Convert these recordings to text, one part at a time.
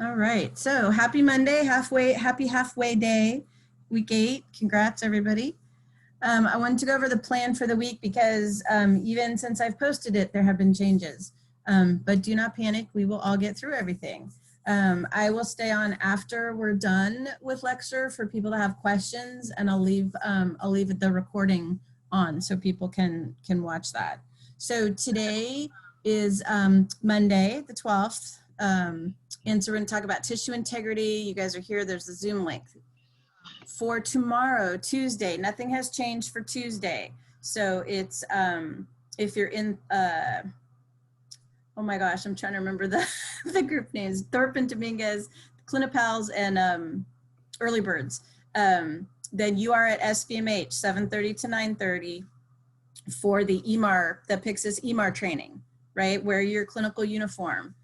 All right, so happy Monday, happy halfway day, week 8. Congrats, everybody. I wanted to go over the plan for the week because even since I've posted it, there have been changes. But do not panic, we will all get through everything. I will stay on after we're done with lecture for people to have questions, and I'll leave the recording on so people can watch that. So today is Monday, the 12th. And so we're going to talk about tissue integrity. You guys are here. There's the Zoom link. For tomorrow, Tuesday, nothing has changed for Tuesday. So it's, if you're in, oh my gosh, I'm trying to remember the group names, Thorpe and Dominguez, Clinipals, and Early Birds. Then you are at SVMH, 7:30 to 9:30 for the EMAR, the Pyxis EMAR training, right? Wear your clinical uniform.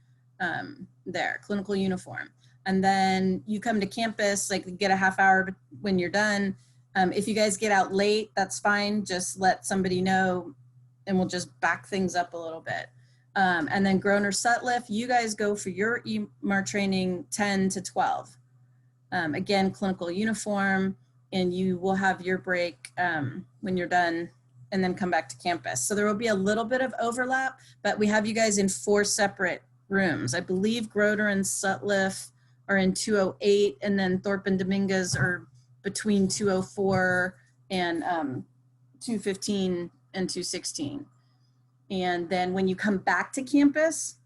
Clinical uniform. And then you come to campus, like get a half hour when you're done. If you guys get out late, that's fine. Just let somebody know and we'll just back things up a little bit. And then Groner Sutliff, you guys go for your EMAR training 10 to 12. Again, clinical uniform, and you will have your break when you're done and then come back to campus. So there will be a little bit of overlap, but we have you guys in 4 separate rooms. I believe Groner and Sutliff are in 208, and then Thorpe and Dominguez are between 204 and 215 and 216. And then when you come back to campus,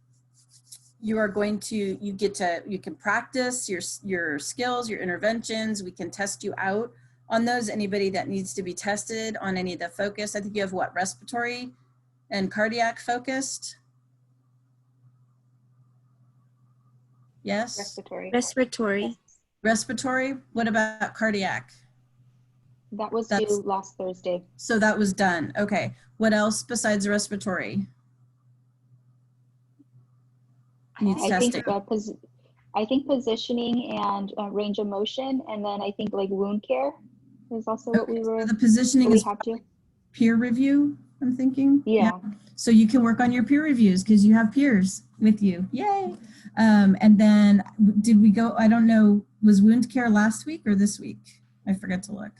you are going to, you can practice your skills, your interventions. We can test you out on those. Anybody that needs to be tested on any of the focus. I think you have what, respiratory and cardiac focused? Yes? Respiratory. Respiratory. What about cardiac? That was due last Thursday. So that was done. Okay. What else besides respiratory? Needs testing. I think positioning and range of motion, and then I think like wound care is also what we were. So the positioning is peer review, I'm thinking. Yeah. So you can work on your peer reviews because you have peers with you. Yay. And then did we go, I don't know, was wound care last week or this week? I forgot to look.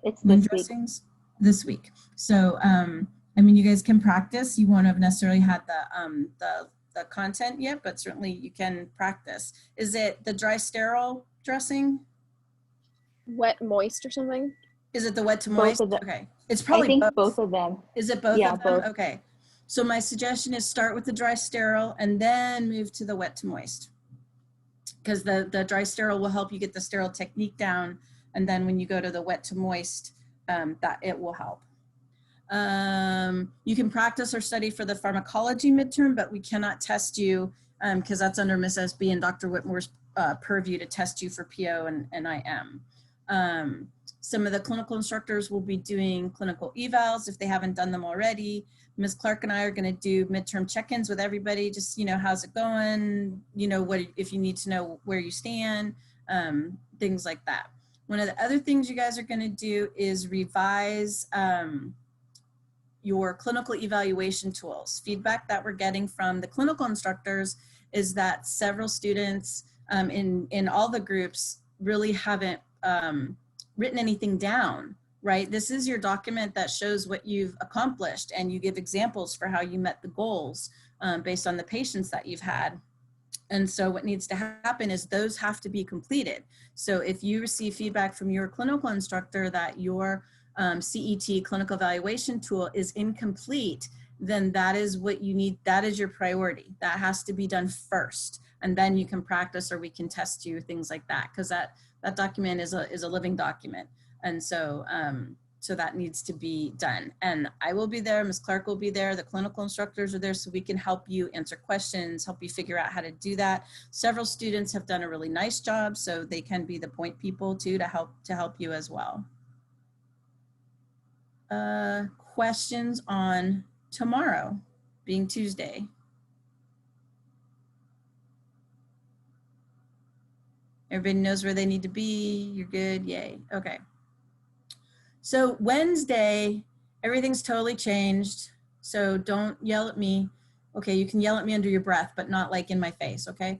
It's wound this dressings week. This week. So, I mean, you guys can practice. You won't have necessarily had the content yet, but certainly you can practice. Is it the dry sterile dressing? Wet moist or something? Is it the wet to moist? Okay. It's probably I think both of them. Is it both of them? Both. Okay. So my suggestion is start with the dry sterile and then move to the wet to moist. Because the dry sterile will help you get the sterile technique down. And then when you go to the wet to moist, that it will help. You can practice or study for the pharmacology midterm, but we cannot test you because that's under Miss SB and Dr. Whitmore's purview to test you for PO and IM. Some of the clinical instructors will be doing clinical evals if they haven't done them already. Ms. Clark and I are going to do midterm check-ins with everybody. Just, you know, how's it going? You know, what if you need to know where you stand, things like that. One of the other things you guys are going to do is revise your clinical evaluation tools. Feedback that we're getting from the clinical instructors is that several students in all the groups really haven't written anything down, right? This is your document that shows what you've accomplished, and you give examples for how you met the goals based on the patients that you've had. And so what needs to happen is those have to be completed. So if you receive feedback from your clinical instructor that your CET, clinical evaluation tool, is incomplete, then that is what you need. That is your priority. That has to be done first. And then you can practice, or we can test you, things like that. Because that document is a living document. And so, so that needs to be done. And I will be there, Ms. Clark will be there, the clinical instructors are there, so we can help you answer questions, help you figure out how to do that. Several students have done a really nice job, so they can be the point people too to help you as well. Questions on tomorrow being Tuesday? Everybody knows where they need to be. You're good. Yay. Okay. So Wednesday, everything's totally changed. So don't yell at me. Okay, you can yell at me under your breath, but not like in my face, okay?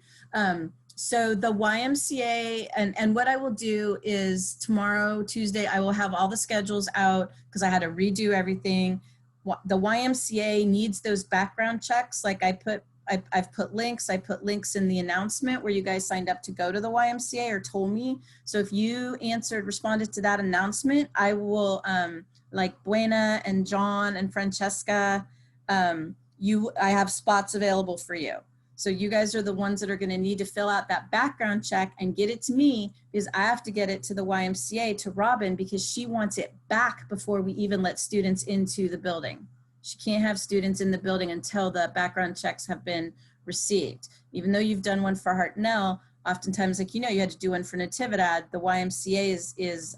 So the YMCA, and what I will do is tomorrow, Tuesday, I will have all the schedules out because I had to redo everything. The YMCA needs those background checks. Like I've put links. I put links in the announcement where you guys signed up to go to the YMCA or told me. So if you responded to that announcement, I will, like Buena and John and Francesca, I have spots available for you. So you guys are the ones that are going to need to fill out that background check and get it to me, because I have to get it to the YMCA, to Robin, because she wants it back before we even let students into the building. She can't have students in the building until the background checks have been received. Even though you've done one for Hartnell, oftentimes, like, you know, you had to do one for Natividad, the YMCA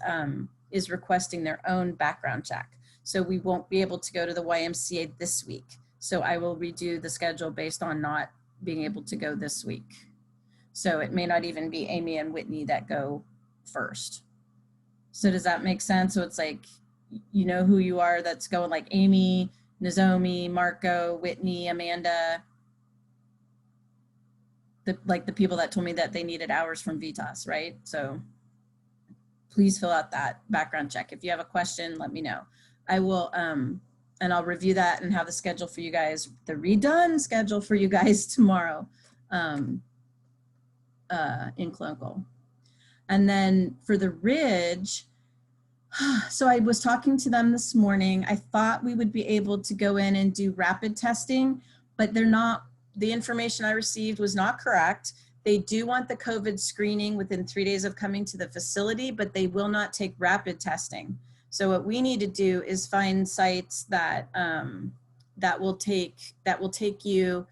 is requesting their own background check. So we won't be able to go to the YMCA this week. So I will redo the schedule based on not being able to go this week. So it may not even be Amy and Whitney that go first. So does that make sense? So it's like, you know who you are that's going, like Amy, Nozomi, Marco, Whitney, Amanda, the people that told me that they needed hours from Vitas, right? So please fill out that background check. If you have a question, let me know. I will, and I'll review that and have the schedule for you guys, the redone schedule for you guys tomorrow in clinical. And then for the Ridge, so I was talking to them this morning. I thought we would be able to go in and do rapid testing, but they're not, the information I received was not correct. They do want the COVID screening within 3 days of coming to the facility, but they will not take rapid testing. So what we need to do is find sites that that will take you.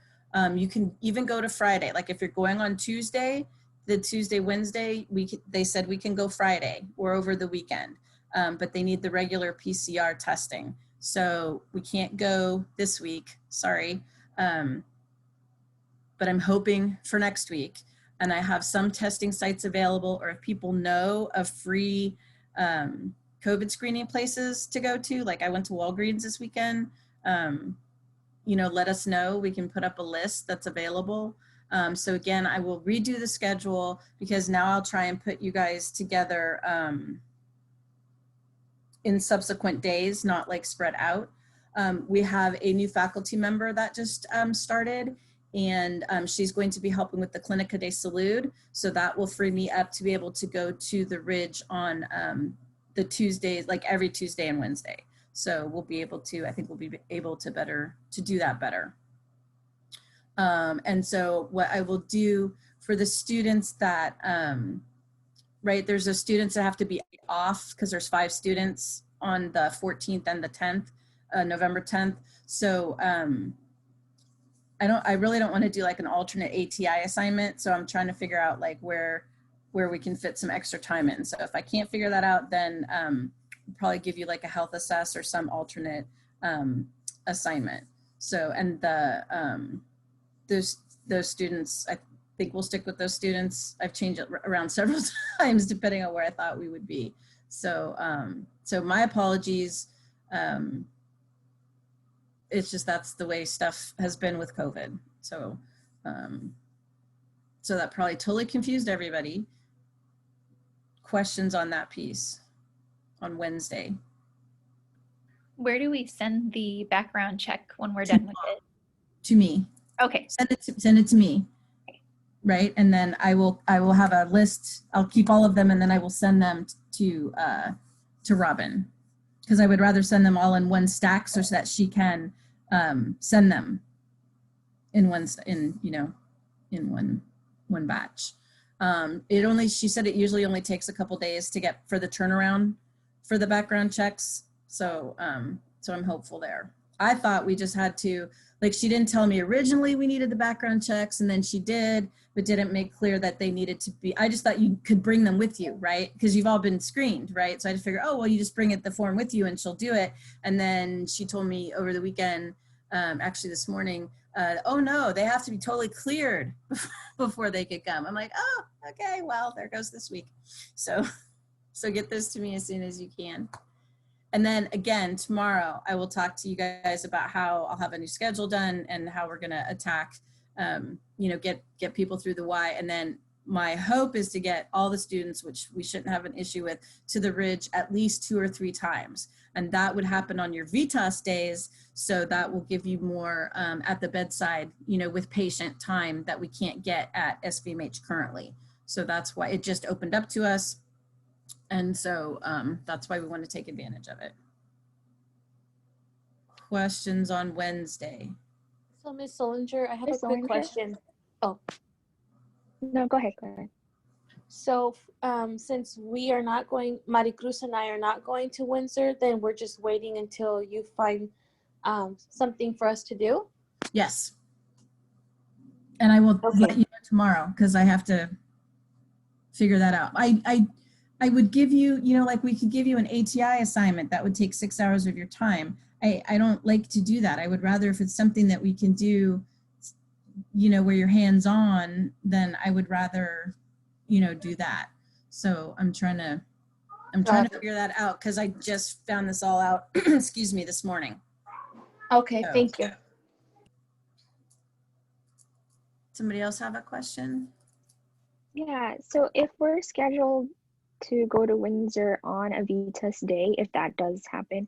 You can even go to Friday. Like if you're going on Tuesday, Wednesday, they said we can go Friday or over the weekend, but they need the regular PCR testing. So we can't go this week. Sorry, but I'm hoping for next week. And I have some testing sites available, or if people know of free COVID screening places to go to, like I went to Walgreens this weekend, you know, let us know. We can put up a list that's available. So again, I will redo the schedule, because now I'll try and put you guys together in subsequent days, not like spread out. We have a new faculty member that just started, and she's going to be helping with the Clinica de Salud. So that will free me up to be able to go to the Ridge on the Tuesdays, like every Tuesday and Wednesday. So we'll be able to, I think we'll be able to do that better. And so what I will do for the students that, right, there's those students that have to be off because there's 5 students on the 14th and the 10th, November 10th. So I really don't want to do like an alternate ATI assignment. So I'm trying to figure out like where we can fit some extra time in. So if I can't figure that out, then I'll probably give you like a health assess or some alternate assignment. So, and those students, I think we'll stick with those students. I've changed it around several times depending on where I thought we would be. So, so my apologies. It's just, that's the way stuff has been with COVID. So, so that probably totally confused everybody. Questions on that piece on Wednesday? Where do we send the background check when we're done with it? To me. Okay. Send it to me. Right. And then I will have a list. I'll keep all of them, and then I will send them to Robin, because I would rather send them all in one stack so that she can send them in one batch. She said it usually only takes a couple days to get for the turnaround for the background checks. So, so I'm hopeful there. I thought we just had to, like, she didn't tell me originally we needed the background checks, and then she did, but didn't make clear that they needed to be, I just thought you could bring them with you, right? Because you've all been screened, right? So I just figured, oh, well, you just bring the form with you and she'll do it. And then she told me over the weekend, actually this morning, oh no, they have to be totally cleared before they could come. I'm like, oh, okay, well, there goes this week. So get those to me as soon as you can. And then again, tomorrow, I will talk to you guys about how I'll have a new schedule done and how we're going to attack, get people through the Y. And then my hope is to get all the students, which we shouldn't have an issue with, to the Ridge at least 2 or 3 times. And that would happen on your VITAS days. So that will give you more at the bedside, with patient time that we can't get at SVMH currently. So that's why it just opened up to us. And so that's why we want to take advantage of it. Questions on Wednesday? So Ms. Solinger, I have Ms. a quick Solinger? question. Oh, No, go ahead. Go ahead. so since we are not going, Maricruz and I are not going to Windsor, then we're just waiting until you find something for us to do? Yes. And I will Okay. let you know tomorrow because I have to figure that out. I would give you, like we could give you an ATI assignment that would take 6 hours of your time. I don't like to do that. I would rather, if it's something that we can do, where you're hands on, then I would rather, do that. So I'm trying to figure that out because I just found this all out, excuse me, this morning. Okay, So- thank you. Somebody else have a question? Yeah, so if we're scheduled to go to Windsor on a VITAS day, if that does happen,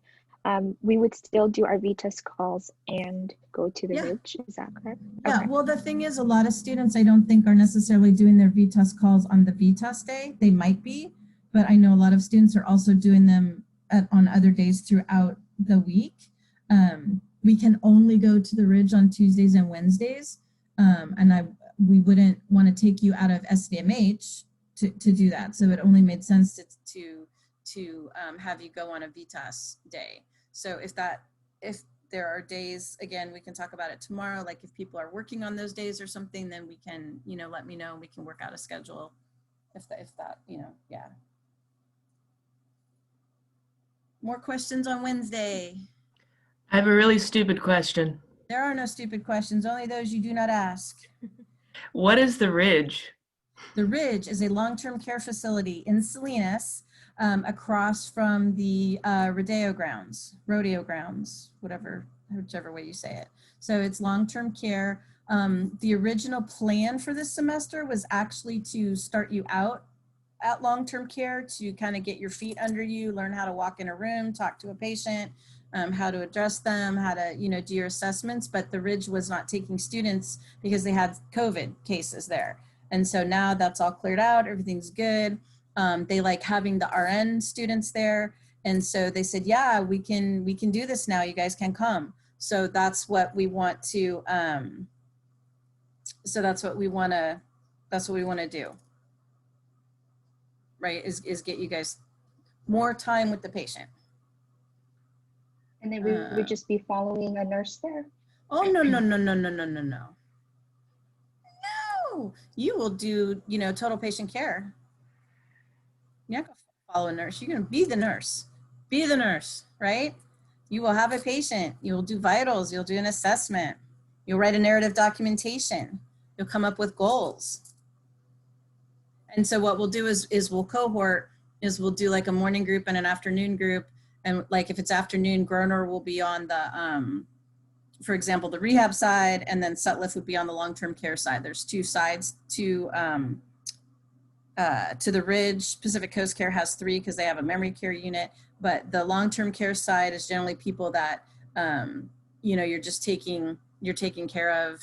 we would still do our VITAS calls and go to the Yeah. Ridge. Is that correct? Yeah, Okay. well, the thing is, a lot of students I don't think are necessarily doing their VITAS calls on the VITAS day. They might be, but I know a lot of students are also doing them on other days throughout the week. We can only go to the Ridge on Tuesdays and Wednesdays, and we wouldn't want to take you out of SVMH to do that. So it only made sense to have you go on a VITAS day. So if there are days, again, we can talk about it tomorrow. Like if people are working on those days or something, then we can, let me know and we can work out a schedule if that, yeah. More questions on Wednesday. I have a really stupid question. There are no stupid questions, only those you do not ask. What is the Ridge? The Ridge is a long-term care facility in Salinas, across from the rodeo grounds, whichever way you say it. So it's long-term care. The original plan for this semester was actually to start you out at long-term care to kind of get your feet under you, learn how to walk in a room, talk to a patient, how to address them, how to, do your assessments. But the Ridge was not taking students because they had COVID cases there. And so now that's all cleared out. Everything's good. They like having the RN students there. And so they said, yeah, we can do this now. You guys can come. So that's what we want to, that's what we want to do. Right. Is get you guys more time with the patient. And then we would just be following a nurse there. Oh, no. No, you will do, total patient care. You're not going to follow a nurse. You're going to be the nurse. Be the nurse, right? You will have a patient. You will do vitals. You'll do an assessment. You'll write a narrative documentation. You'll come up with goals. And so what we'll do is we'll cohort, we'll do like a morning group and an afternoon group. And like if it's afternoon, Groner will be on the, for example, the rehab side, and then Sutliff would be on the long-term care side. There's 2 sides to the Ridge. Pacific Coast Care has 3 because they have a memory care unit. But the long-term care side is generally people that, you're taking care of.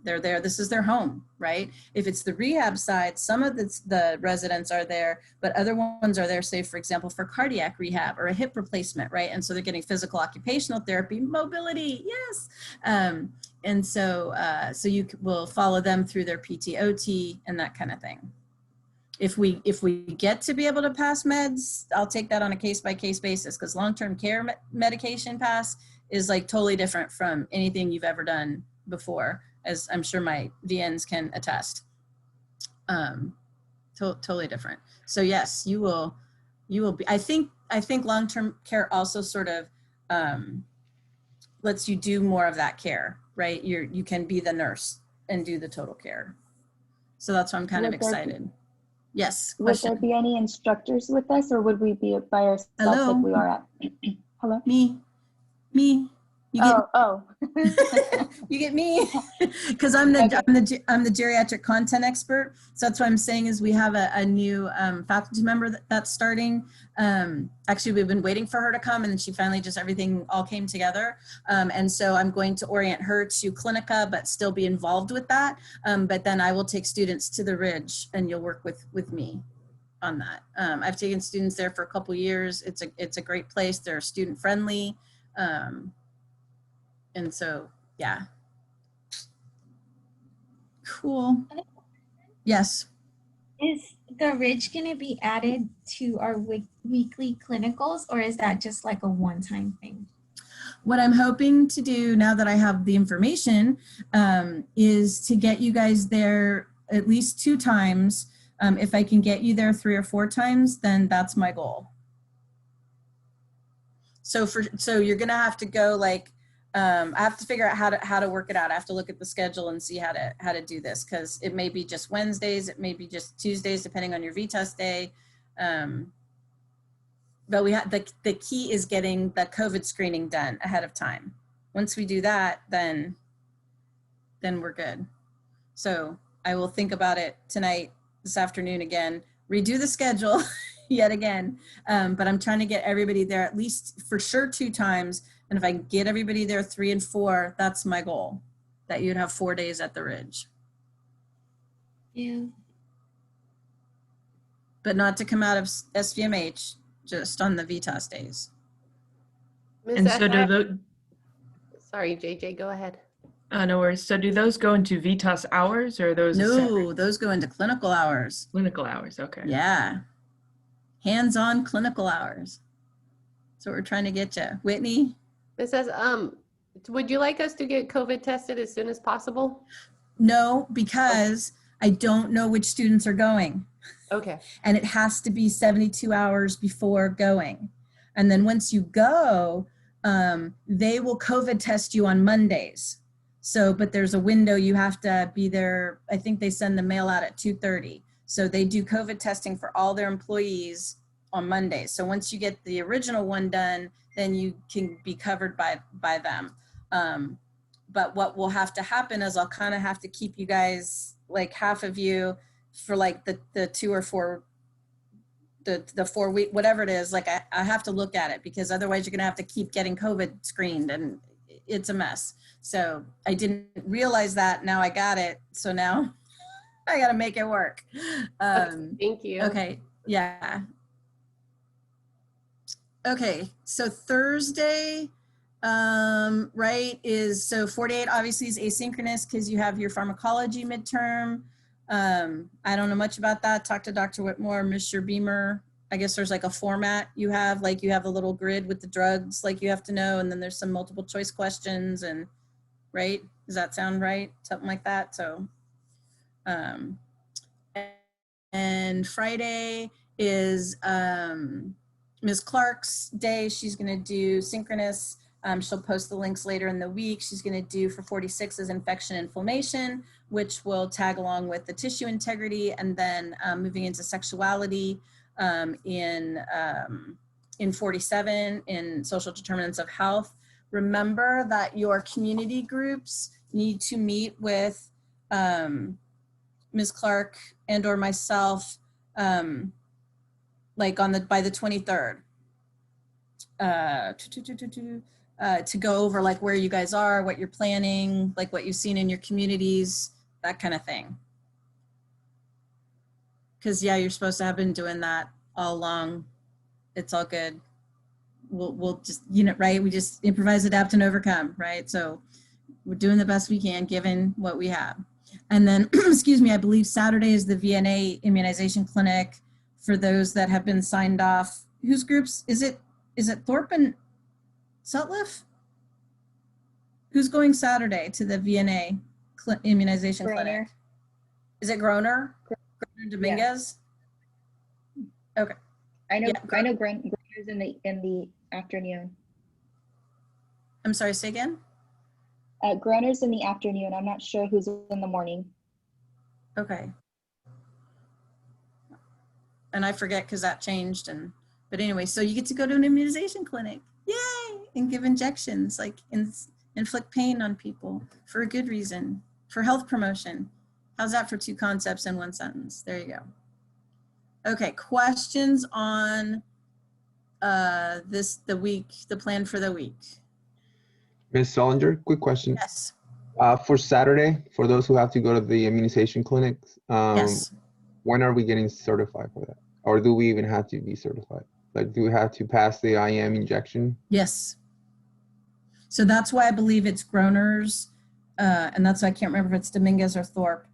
They're there. This is their home, right? If it's the rehab side, some of the residents are there, but other ones are there, say, for example, for cardiac rehab or a hip replacement, right? And so they're getting physical occupational therapy, mobility, yes. And so you will follow them through their PT/OT and that kind of thing. If we get to be able to pass meds, I'll take that on a case-by-case basis, because long-term care medication pass is like totally different from anything you've ever done before, as I'm sure my VNs can attest. Totally different. So yes, you will be, I think long-term care also sort of lets you do more of that care, right? You can be the nurse and do the total care. So that's why I'm kind of excited. Yes, Would question. there be any instructors with us, or would we be by ourselves Hello? like we are at? Hello? Me. You get Oh. you get me because I'm the geriatric content expert. So that's what I'm saying is we have a new faculty member that's starting. Actually, we've been waiting for her to come, and she finally just everything all came together. And so I'm going to orient her to Clinica, but still be involved with that. But then I will take students to the Ridge, and you'll work with me on that. I've taken students there for a couple years. It's a great place. They're student friendly. And so, yeah. Cool. Yes. Is the Ridge going to be added to our weekly clinicals, or is that just like a one-time thing? What I'm hoping to do now that I have the information is to get you guys there at least 2 times. If I can get you there 3 or 4 times, then that's my goal. So you're gonna have to go like, I have to figure out how to work it out. I have to look at the schedule and see how to do this, because it may be just Wednesdays, it may be just Tuesdays, depending on your VTest day. But we have the key is getting the COVID screening done ahead of time. Once we do that, then we're good. So I will think about it tonight, this afternoon again, redo the schedule yet again. But I'm trying to get everybody there at least for sure 2 times. And if I can get everybody there 3 and 4, that's my goal, that you'd have 4 days at the Ridge. Yeah. But not to come out of SVMH, just on the VTAS days. And so do those, Sorry, JJ, go ahead. no worries. So do those go into VTAS hours, or are those No, separate? those go into clinical hours. Clinical hours? Okay. Yeah. Hands-on clinical hours. So we're trying to get you. Whitney? It says, would you like us to get COVID tested as soon as possible? No, because I don't know which students are going. Okay. And it has to be 72 hours before going. And then once you go, they will COVID test you on Mondays. So, but there's a window, you have to be there. I think they send the mail out at 2:30. So they do COVID testing for all their employees on Mondays. So once you get the original one done, then you can be covered by them. But what will have to happen is I'll kind of have to keep you guys, like half of you, for like the 2 or 4, the 4 week, whatever it is, like I have to look at it, because otherwise you're gonna have to keep getting COVID screened and it's a mess. So I didn't realize that, now I got it. So now I gotta make it work. Thank you. Okay, yeah. Okay, so Thursday, right, is, so 48 obviously is asynchronous because you have your pharmacology midterm. I don't know much about that. Talk to Dr. Whitmore, Mr. Beamer. I guess there's like a format you have, like you have a little grid with the drugs, like you have to know, and then there's some multiple choice questions, and right? Does that sound right? Something like that. So, and Friday is Ms. Clark's day. She's going to do synchronous. She'll post the links later in the week. She's going to do for 46 is infection inflammation, which will tag along with the tissue integrity, and then moving into sexuality in 47 in social determinants of health. Remember that your community groups need to meet with Ms. Clark and or myself like by the 23rd to go over like where you guys are, what you're planning, like what you've seen in your communities, that kind of thing. Because yeah, you're supposed to have been doing that all along. It's all good. We'll just, you know, right? We just improvise, adapt, and overcome, right? So we're doing the best we can given what we have. And then, excuse me, I believe Saturday is the VNA immunization clinic for those that have been signed off. Whose groups? Is it Thorpe and Sutliff? Who's going Saturday to the VNA immunization clinic? Is it Groner? Groner Dominguez? Yeah. Okay. I know. Yeah. I know. Groner's in the afternoon. I'm sorry. Say again. Groner's in the afternoon. I'm not sure who's in the morning. Okay. and I forget because that changed. But anyway, so you get to go to an immunization clinic, yay, and give injections, like inflict pain on people for a good reason, for health promotion. How's that for two concepts in one sentence? There you go. Okay, questions on the plan for the week? Ms. Solinger, quick question. Yes. For Saturday, for those who have to go to the immunization clinics, Yes. when are we getting certified for that? Or do we even have to be certified? Like, do we have to pass the IM injection? Yes. So that's why I believe it's Groner's, and that's why I can't remember if it's Dominguez or Thorpe.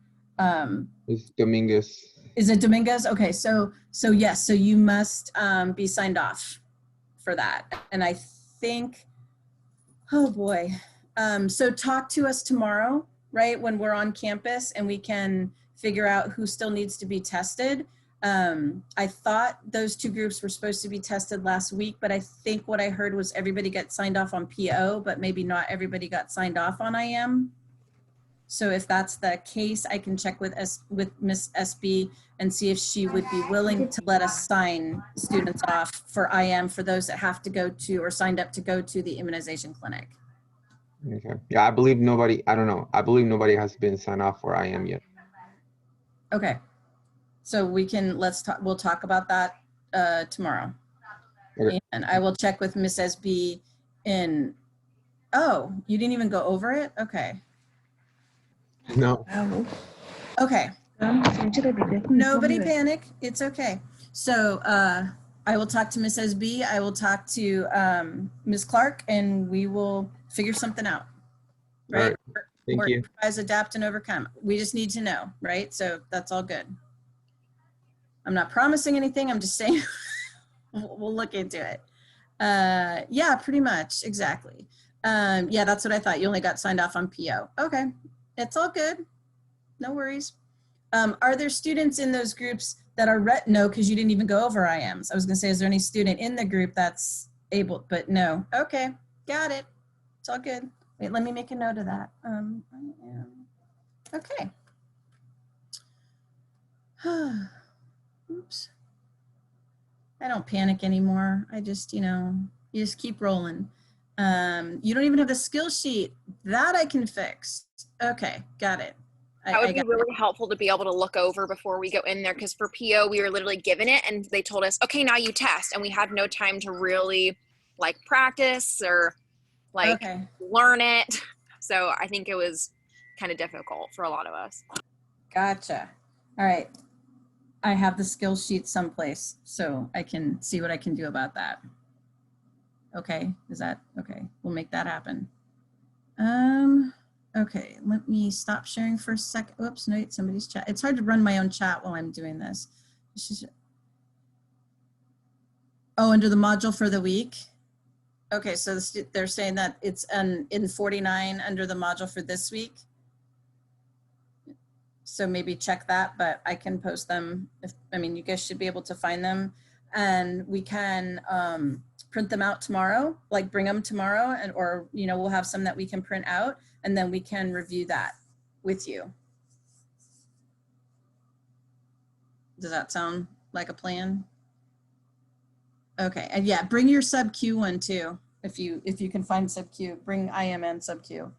It's Dominguez. Is it Dominguez? Okay, so yes, so you must be signed off for that. And I think, oh boy. So talk to us tomorrow, right, when we're on campus and we can figure out who still needs to be tested. I thought those two groups were supposed to be tested last week, but I think what I heard was everybody got signed off on PO, but maybe not everybody got signed off on IM. So if that's the case, I can check with Miss SB and see if she would be willing to let us sign students off for IM for those that have to go to or signed up to go to the immunization clinic. Okay. Yeah, I believe nobody, I don't know. I believe nobody has been signed off for IM yet. Okay. So we can, we'll talk about that tomorrow. Okay. And I will check with Miss SB oh, you didn't even go over it? Okay. No. Okay. Nobody panic. It's okay. So I will talk to Miss SB. I will talk to Ms. Clark, and we will figure something out. Right? All right. Thank you. Improvise, adapt, and overcome. We just need to know, right? So that's all good. I'm not promising anything. I'm just saying we'll look into it. Yeah, pretty much. Exactly. Yeah, that's what I thought. You only got signed off on PO. Okay. It's all good. No worries. Are there students in those groups that are no, because you didn't even go over IMs. I was going to say, is there any student in the group that's able, but no. Okay. Got it. It's all good. Wait, let me make a note of that. Okay. Oops. I don't panic anymore. I just, you just keep rolling. You don't even have the skill sheet. That I can fix. Okay, got it. That would be really helpful to be able to look over before we go in there, because for PO, we were literally given it and they told us, okay, now you test. And we had no time to really like practice or like learn it. So I think it was kind of difficult for a lot of us. Gotcha. All right. I have the skill sheet someplace, so I can see what I can do about that. Okay, is that okay? We'll make that happen. Okay, let me stop sharing for a second. Oops, no, somebody's chat. It's hard to run my own chat while I'm doing this. Oh, under the module for the week. Okay, so they're saying that it's in 49 under the module for this week. So maybe check that, but I can post them. You guys should be able to find them, and we can print them out tomorrow, like bring them tomorrow, or we'll have some that we can print out, and then we can review that with you. Does that sound like a plan? Okay, and yeah, bring your sub Q one too. If you can find sub Q, bring IM and sub Q,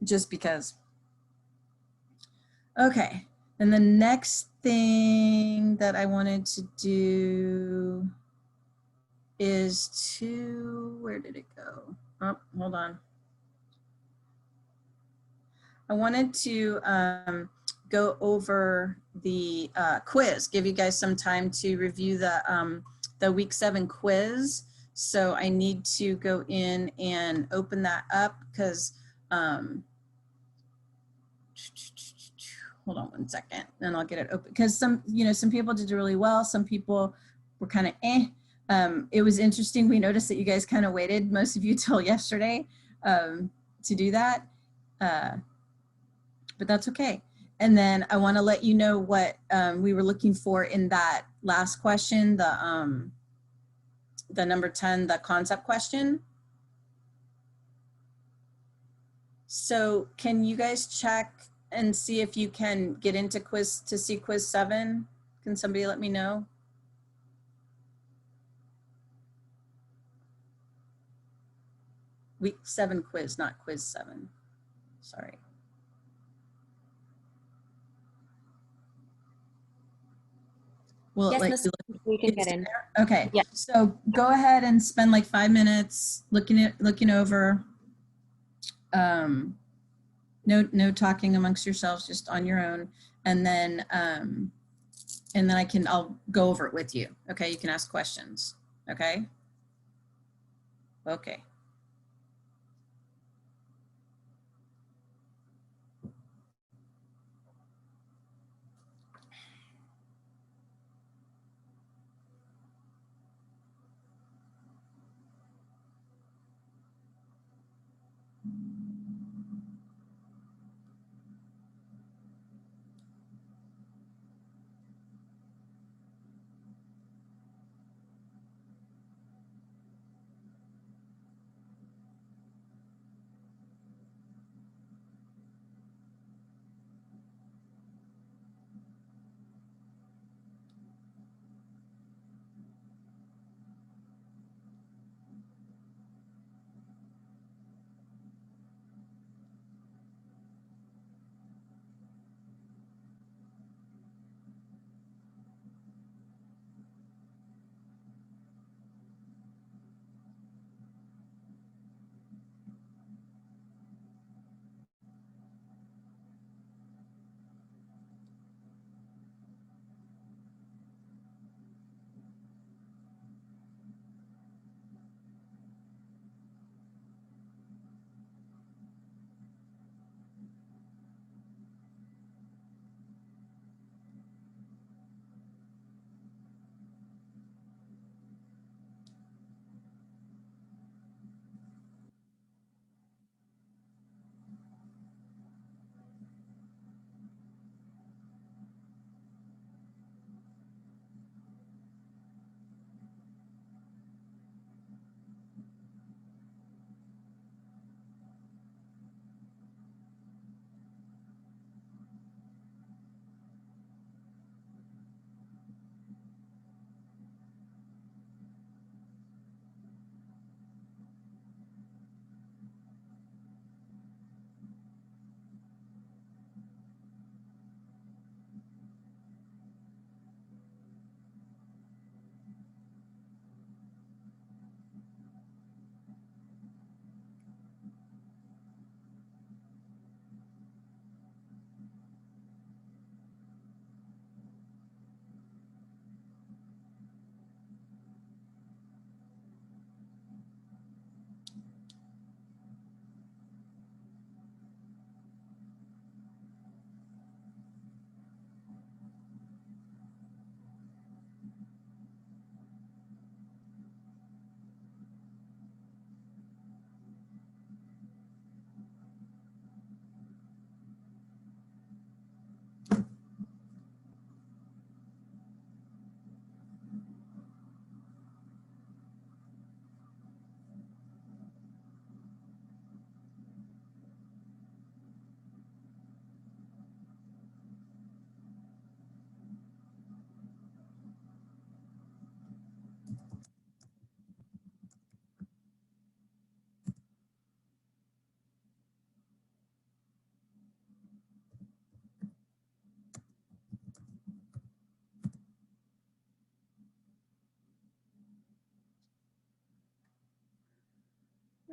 just because. Okay, and the next thing that I wanted to do is where did it go? Oh, hold on. I wanted to go over the quiz, give you guys some time to review the week 7 quiz. So I need to go in and open that up because hold on one second, and I'll get it open. Because some people did really well. Some people were kind of eh. It was interesting. We noticed that you guys kind of waited, most of you, till yesterday to do that. But that's okay. And then I want to let you know what we were looking for in that last question, the number 10, the concept question. So can you guys check and see if you can get into quiz 7, Can somebody let me know? Week 7 quiz, not quiz 7. Sorry. Will it Yes, let Miss, you we can get stay in. there? Okay. Yeah. So go ahead and spend like 5 minutes looking over. No talking amongst yourselves, just on your own, and then I'll go over it with you. Okay, you can ask questions. Okay. Okay.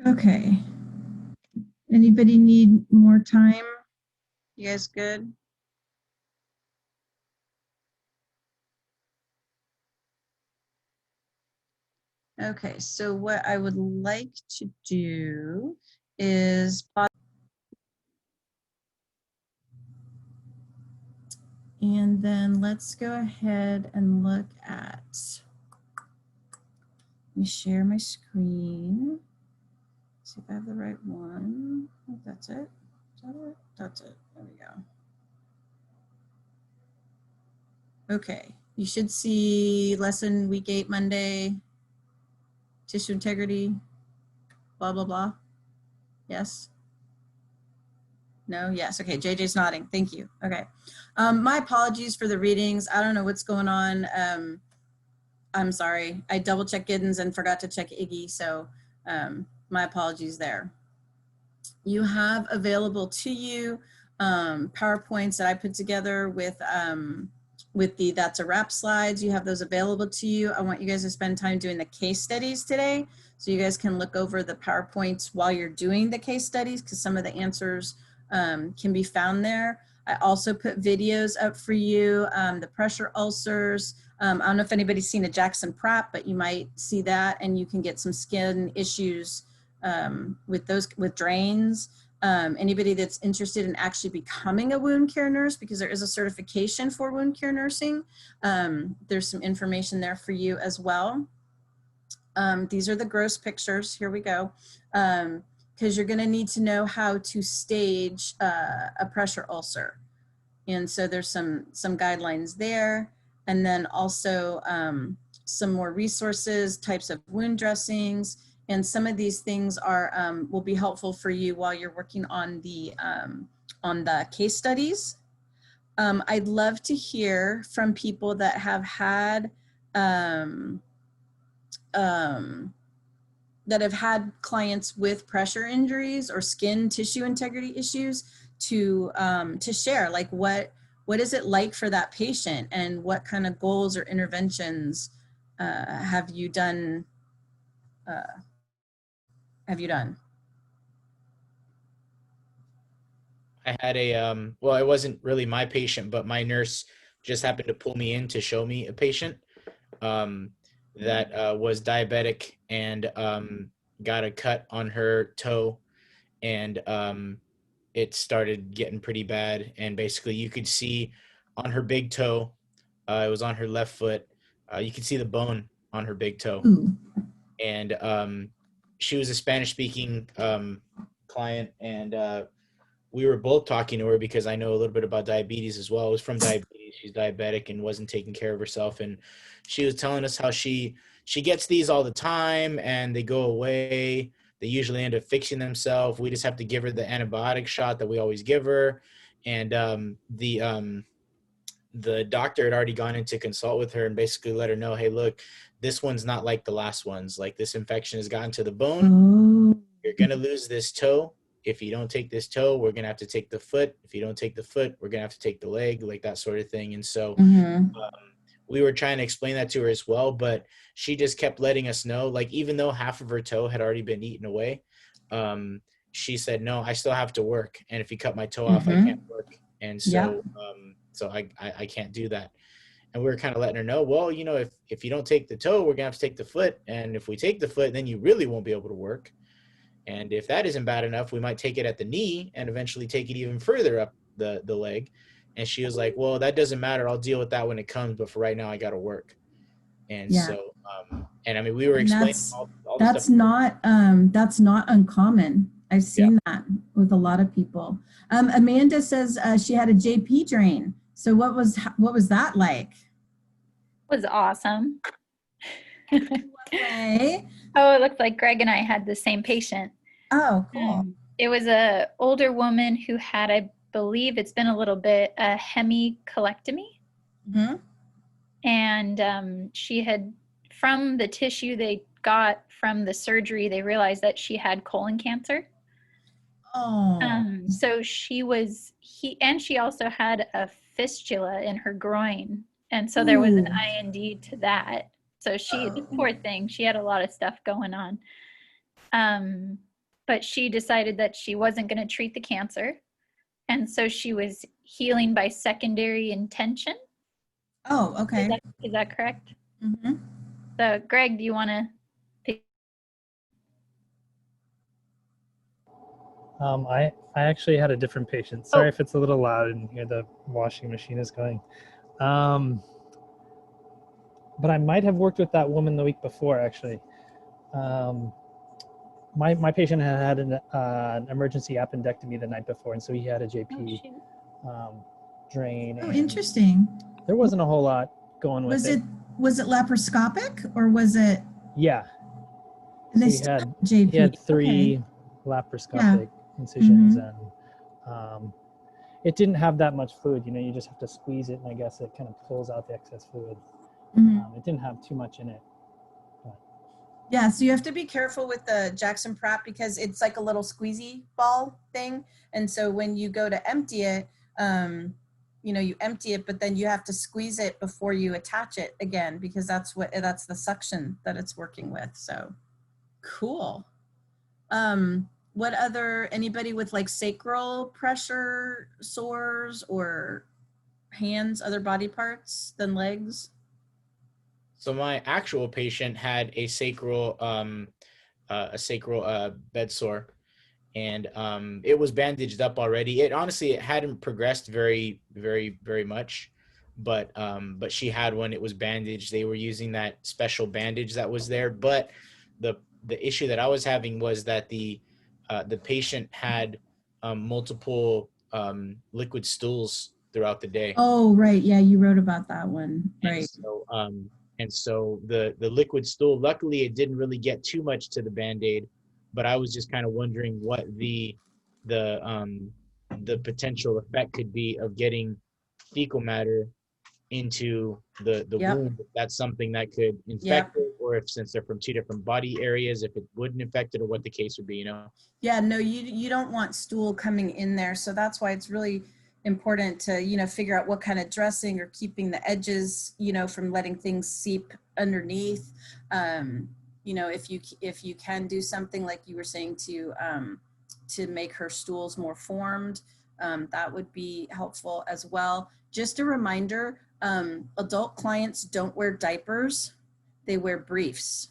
Okay. Anybody need more time? You guys good? Okay, so what I would like to do is pause. And then let's go ahead and look at, let me share my screen. See if I have the right one. Oh, that's it. Is that it? That's it. There we go. Okay, you should see lesson week 8 Monday, tissue integrity, blah, blah, blah. Yes? No? Yes. Okay. JJ's nodding. Thank you. Okay. My apologies for the readings. I don't know what's going on. I'm sorry. I double checked Giddens and forgot to check Iggy. So my apologies there. You have available to you PowerPoints that I put together with the That's a Wrap slides. You have those available to you. I want you guys to spend time doing the case studies today. So you guys can look over the PowerPoints while you're doing the case studies, because some of the answers can be found there. I also put videos up for you, the pressure ulcers. I don't know if anybody's seen a Jackson Pratt, but you might see that, and you can get some skin issues with drains. Anybody that's interested in actually becoming a wound care nurse, because there is a certification for wound care nursing, there's some information there for you as well. These are the gross pictures. Here we go. Because you're going to need to know how to stage a pressure ulcer. And so there's some guidelines there. And then also some more resources, types of wound dressings. And some of these things are will be helpful for you while you're working on the case studies. I'd love to hear from people that have had clients with pressure injuries or skin tissue integrity issues to share, like what is it like for that patient, and what kind of goals or interventions have you done? I had a well, it wasn't really my patient, but my nurse just happened to pull me in to show me a patient that was diabetic and got a cut on her toe, and it started getting pretty bad. And basically you could see on her big toe, it was on her left foot, you could see the bone on her big toe. And she was a Spanish speaking client, and we were both talking to her because I know a little bit about diabetes as well. I was from diabetes. She's diabetic and wasn't taking care of herself. And she was telling us how she gets these all the time and they go away. They usually end up fixing themselves. We just have to give her the antibiotic shot that we always give her. And the doctor had already gone in to consult with her and basically let her know, hey, look, this one's not like the last ones. Like, this infection has gotten to the bone. You're going to lose this toe. If you don't take this toe, we're going to have to take the foot. If you don't take the foot, we're going to have to take the leg, like that sort of thing. And so we were trying to explain that to her as well, but she just kept letting us know, like, even though half of her toe had already been eaten away, she said, no, I still have to work. And if you cut my toe off, I can't work. And so, so I can't do that. And we were kind of letting her know, well, you know, if you don't take the toe, we're going to have to take the foot. And if we take the foot, then you really won't be able to work. And if that isn't bad enough, we might take it at the knee and eventually take it even further up the leg. And she was like, well, that doesn't matter. I'll deal with that when it comes. But for right now, I got to work. And so, and I mean, we were explaining all the stuff. That's not uncommon. I've seen that with a lot of people. Amanda says she had a JP drain. So what was that like? It was awesome. Okay. Oh, it looked like Greg and I had the same patient. Oh, cool. It was an older woman who had, I believe it's been a little bit, a hemicolectomy. And she had, from the tissue they got from the surgery, they realized that she had colon cancer. So she also had a fistula in her groin. And so there was an IND to that. So the poor thing, she had a lot of stuff going on. But she decided that she wasn't going to treat the cancer. And so she was healing by secondary intention. Oh, okay. Is that correct? So Greg, do you want to pick? I actually had a different patient. Sorry if it's a little loud and here the washing machine is going. But I might have worked with that woman the week before, actually. My patient had an emergency appendectomy the night before, and so he had a JP drain. Oh, interesting. There wasn't a whole lot going with it. Was it laparoscopic or was it? Yeah. And so he had 3 laparoscopic incisions, and it didn't have that much fluid. You know, you just have to squeeze it, and I guess it kind of pulls out the excess fluid. It didn't have too much in it. Yeah, so you have to be careful with the Jackson Pratt because it's like a little squeezy ball thing. And so when you go to empty it, you know, you empty it, but then you have to squeeze it before you attach it again, because that's the suction that it's working with. So cool. What other, anybody with like sacral pressure sores or hands, other body parts than legs? So my actual patient had a sacral bed sore, and it was bandaged up already. It hadn't progressed very much, but she had one. It was bandaged. They were using that special bandage that was there. But the issue that I was having was that the patient had multiple liquid stools throughout the day. Oh, right. Yeah, you wrote about that one. Right. And so the liquid stool, luckily it didn't really get too much to the Band-Aid, but I was just kind of wondering what the potential effect could be of getting fecal matter into the wound. If that's something that could infect it, or if, since they're from two different body areas, if it wouldn't infect it, or what the case would be, you know? Yeah, no, you don't want stool coming in there. So that's why it's really important to, you know, figure out what kind of dressing or keeping the edges, you know, from letting things seep underneath. You know, if you can do something like you were saying to make her stools more formed, that would be helpful as well. Just a reminder, adult clients don't wear diapers, they wear briefs.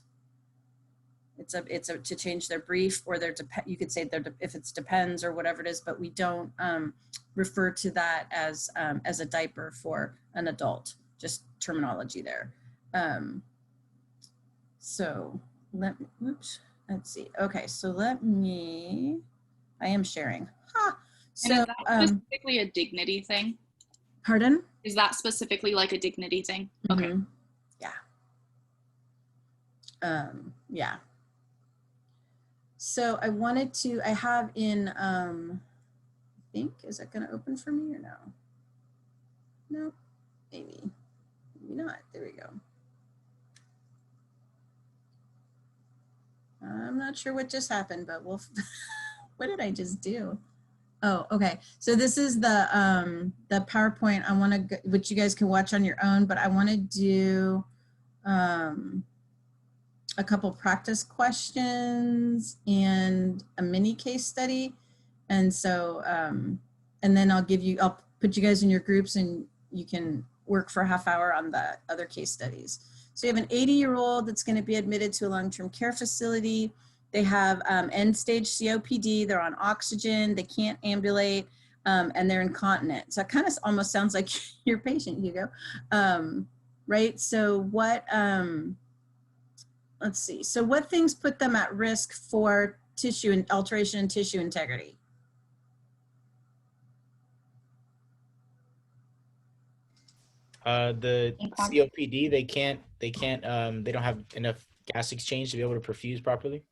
It's to change their brief, or you could say if it's depends or whatever it is, but we don't refer to that as a diaper for an adult, just terminology there. So let's see. Okay, so I am sharing. Huh. So, and is that specifically a dignity thing? Pardon? Is that specifically like a dignity thing? Okay. Mm-hmm. Yeah. Yeah. So I have in, I think, is it going to open for me or no? No, maybe not. There we go. I'm not sure what just happened, but what did I just do? Oh, okay. So this is the PowerPoint I want to, which you guys can watch on your own, but I want to do a couple practice questions and a mini case study. And so, and then I'll put you guys in your groups and you can work for a half hour on the other case studies. So you have an 80-year-old that's going to be admitted to a long-term care facility. They have end-stage COPD. They're on oxygen. They can't ambulate, and they're incontinent. So it kind of almost sounds like your patient, Hugo. Right? So what, let's see. So what things put them at risk for tissue and alteration and tissue integrity? The COPD, they don't have enough gas exchange to be able to perfuse properly.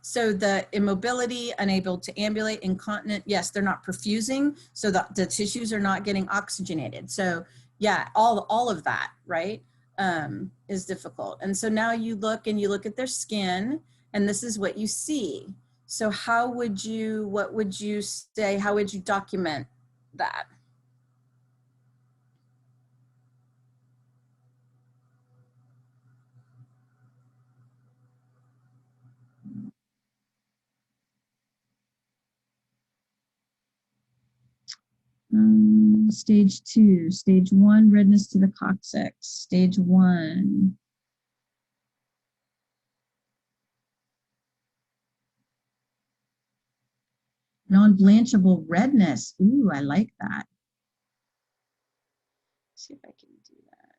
So the immobility, unable to ambulate, incontinent, yes, they're not perfusing. So the tissues are not getting oxygenated. So yeah, all of that, right, is difficult. And so now you look at their skin, and this is what you see. So what would you say, how would you document that? Stage 2, stage 1, redness to the coccyx, stage 1. Non-blanchable redness. Ooh, I like that. Let's see if I can do that.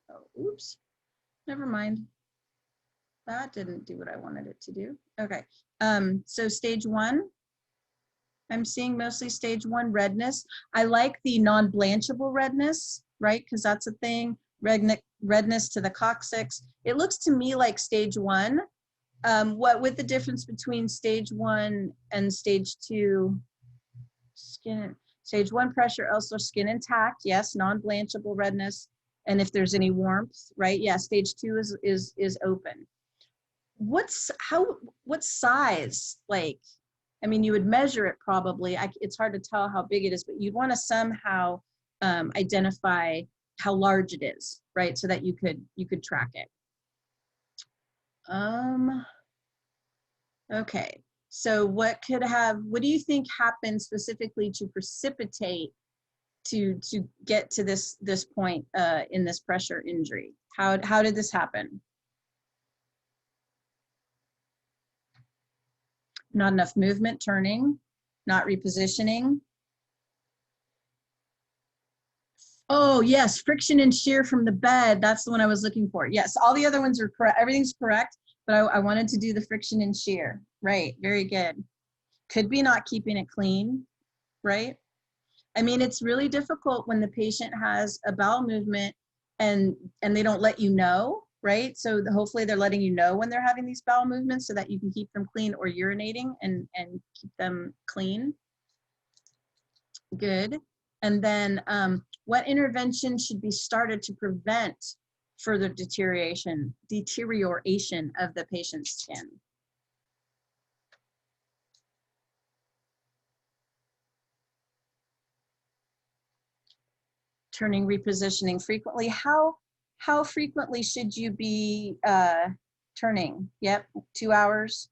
Oh, oops. Never mind. That didn't do what I wanted it to do. Okay. So stage 1. I'm seeing mostly stage 1 redness. I like the non-blanchable redness, right? Because that's a thing. Redness to the coccyx. It looks to me like stage 1. What with the difference between stage 1 and stage 2 skin? Stage 1 pressure, also skin intact, yes, non-blanchable redness, and if there's any warmth, right? Yeah, stage 2 is open. What size? Like, I mean, you would measure it probably. It's hard to tell how big it is, but you'd want to somehow identify how large it is, right? So that you could track it. Okay, so what do you think happened specifically to precipitate to get to this point in this pressure injury? How did this happen? Not enough movement, turning, not repositioning. Oh yes, friction and shear from the bed. That's the one I was looking for. Yes, all the other ones are correct. Everything's correct, but I wanted to do the friction and shear. Right, very good. Could be not keeping it clean, right? I mean, it's really difficult when the patient has a bowel movement and they don't let you know, right? So hopefully they're letting you know when they're having these bowel movements so that you can keep them clean, or urinating and keep them clean. Good. And then what intervention should be started to prevent further deterioration of the patient's skin? Turning, repositioning frequently. How frequently should you be turning? Yep, 2 hours.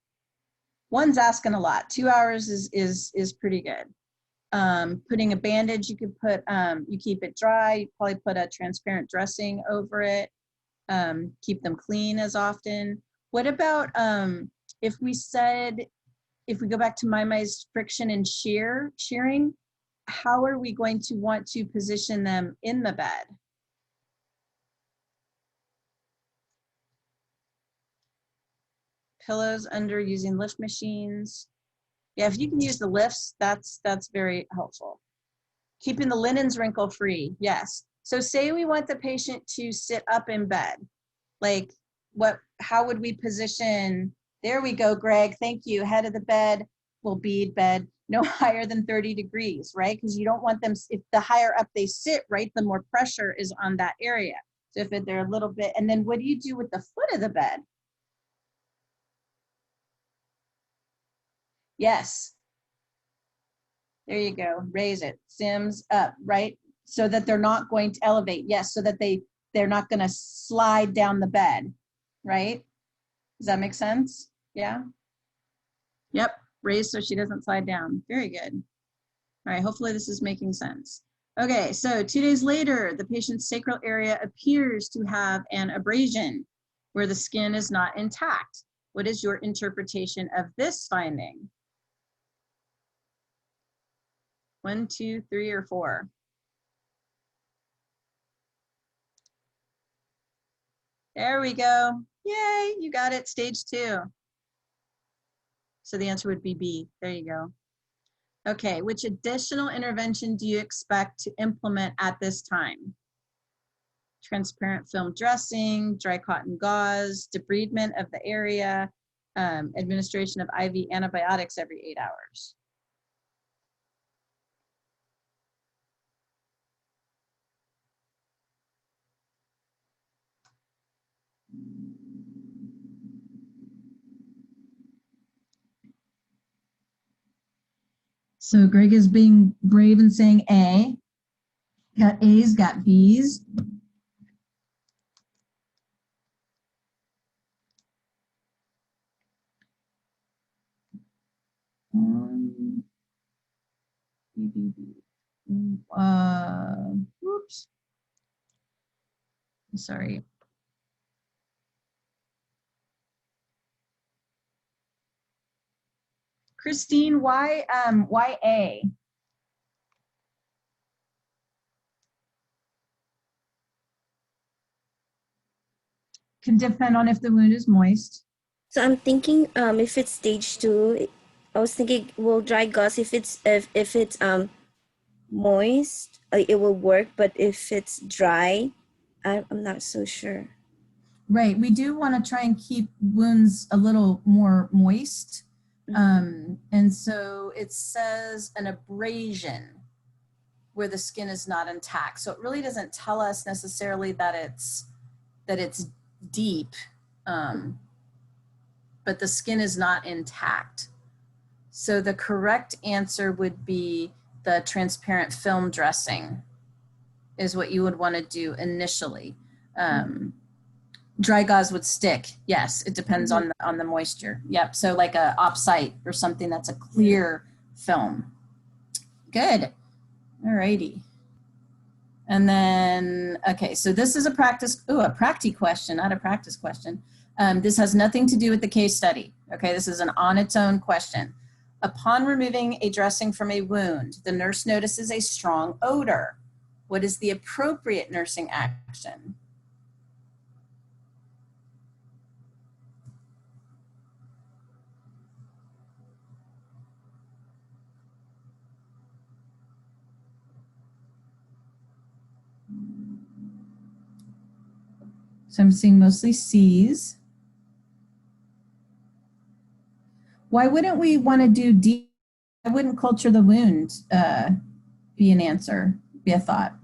One's asking a lot. 2 hours is pretty good. Putting a bandage, you could put, you keep it dry, you probably put a transparent dressing over it, keep them clean as often. What about if we go back to Mai's friction and shearing, how are we going to want to position them in the bed? Pillows under, using lift machines. Yeah, if you can use the lifts, that's very helpful. Keeping the linens wrinkle free, yes. So say we want the patient to sit up in bed. Like how would we position? There we go, Greg, thank you. Head of the bed will bead bed no higher than 30 degrees, right? Because you don't want them, if the higher up they sit, right, the more pressure is on that area. So if they're a little bit, and then what do you do with the foot of the bed? Yes. There you go, raise it, sims up, right? So that they're not going to elevate, yes, so that they're not gonna slide down the bed, right? Does that make sense? Yeah? Yep, raise so she doesn't slide down, very good. All right, hopefully this is making sense. Okay, so 2 days later, the patient's sacral area appears to have an abrasion where the skin is not intact. What is your interpretation of this finding? 1, 2, 3, or 4? There we go. Yay, you got it, stage 2. So the answer would be B. There you go. Okay, which additional intervention do you expect to implement at this time? Transparent film dressing, dry cotton gauze, debridement of the area, administration of IV antibiotics every 8 hours. So Greg is being brave and saying A. Got A's, got B's. Oops. I'm sorry. Christine, why A? Can depend on if the wound is moist. So I'm thinking if it's stage 2, I was thinking will dry gauze if it's moist, it will work, but if it's dry, I'm not so sure. Right. We do want to try and keep wounds a little more moist. And so it says an abrasion where the skin is not intact. So it really doesn't tell us necessarily that it's deep, but the skin is not intact. So the correct answer would be the transparent film dressing is what you would want to do initially. Dry gauze would stick. Yes, it depends on the moisture. Yep. So like a off-site or something that's a clear film. Good. All righty. And then, okay, so this is a practi question, not a practice question. This has nothing to do with the case study. Okay, this is an on its own question. Upon removing a dressing from a wound, the nurse notices a strong odor. What is the appropriate nursing action? So I'm seeing mostly C's. Why wouldn't we want to do D? Why wouldn't culture the wound be an answer, be a thought?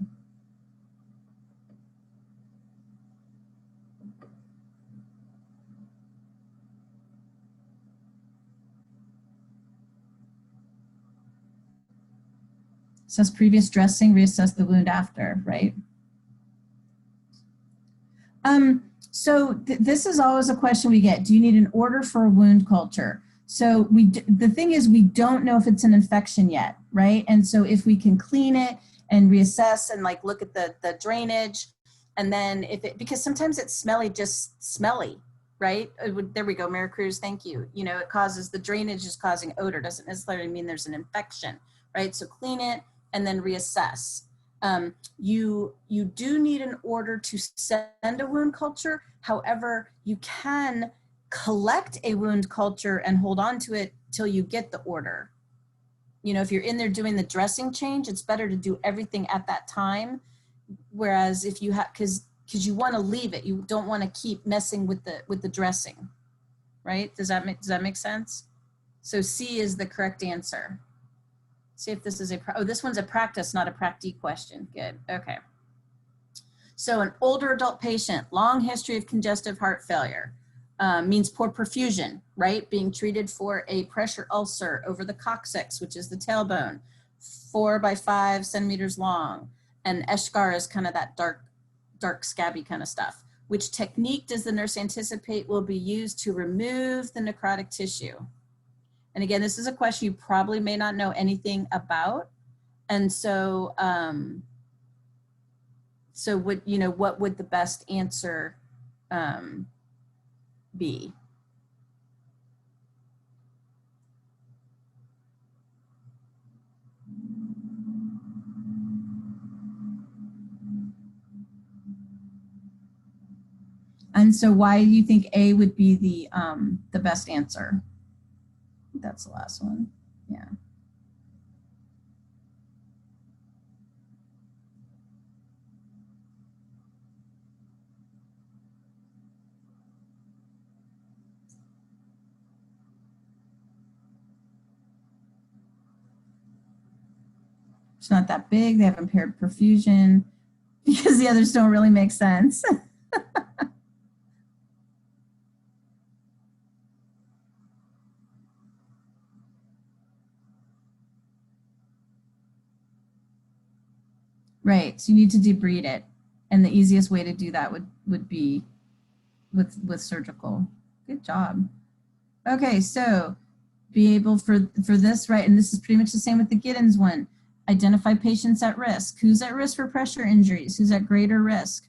Says previous dressing, reassess the wound after, right? So this is always a question we get. Do you need an order for a wound culture? So the thing is, we don't know if it's an infection yet, right? And so if we can clean it and reassess and like look at the drainage, and then because sometimes it's smelly, just smelly, right? There we go, Mary Cruz, thank you. You know, it causes, the drainage is causing odor, doesn't necessarily mean there's an infection, right? So clean it and then reassess. You do need an order to send a wound culture. However, you can collect a wound culture and hold on to it till you get the order. You know, if you're in there doing the dressing change, it's better to do everything at that time. Whereas if you have, because you want to leave it, you don't want to keep messing with the dressing, right? Does that make sense? So C is the correct answer. See if this is this one's a practice, not a practice question. Good, okay. So an older adult patient, long history of congestive heart failure, means poor perfusion, right? Being treated for a pressure ulcer over the coccyx, which is the tailbone, 4 by 5 centimeters long. And eschar is kind of that dark scabby kind of stuff. Which technique does the nurse anticipate will be used to remove the necrotic tissue? And again, this is a question you probably may not know anything about. And so, what would the best answer be? And so why do you think A would be the best answer? That's the last one. Yeah. It's not that big. They have impaired perfusion because the others don't really make sense. Right, so you need to debride it. And the easiest way to do that would be with surgical. Good job. Okay, so be able for this, right, and this is pretty much the same with the Giddens one. Identify patients at risk. Who's at risk for pressure injuries? Who's at greater risk?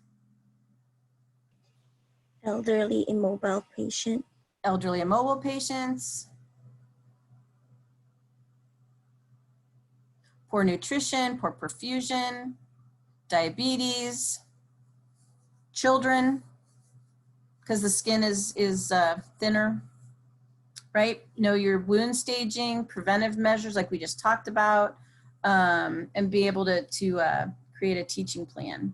Elderly immobile patient. Elderly immobile patients. Poor nutrition, poor perfusion, diabetes, children, because the skin is thinner, right? Know your wound staging, preventive measures like we just talked about, and be able to create a teaching plan.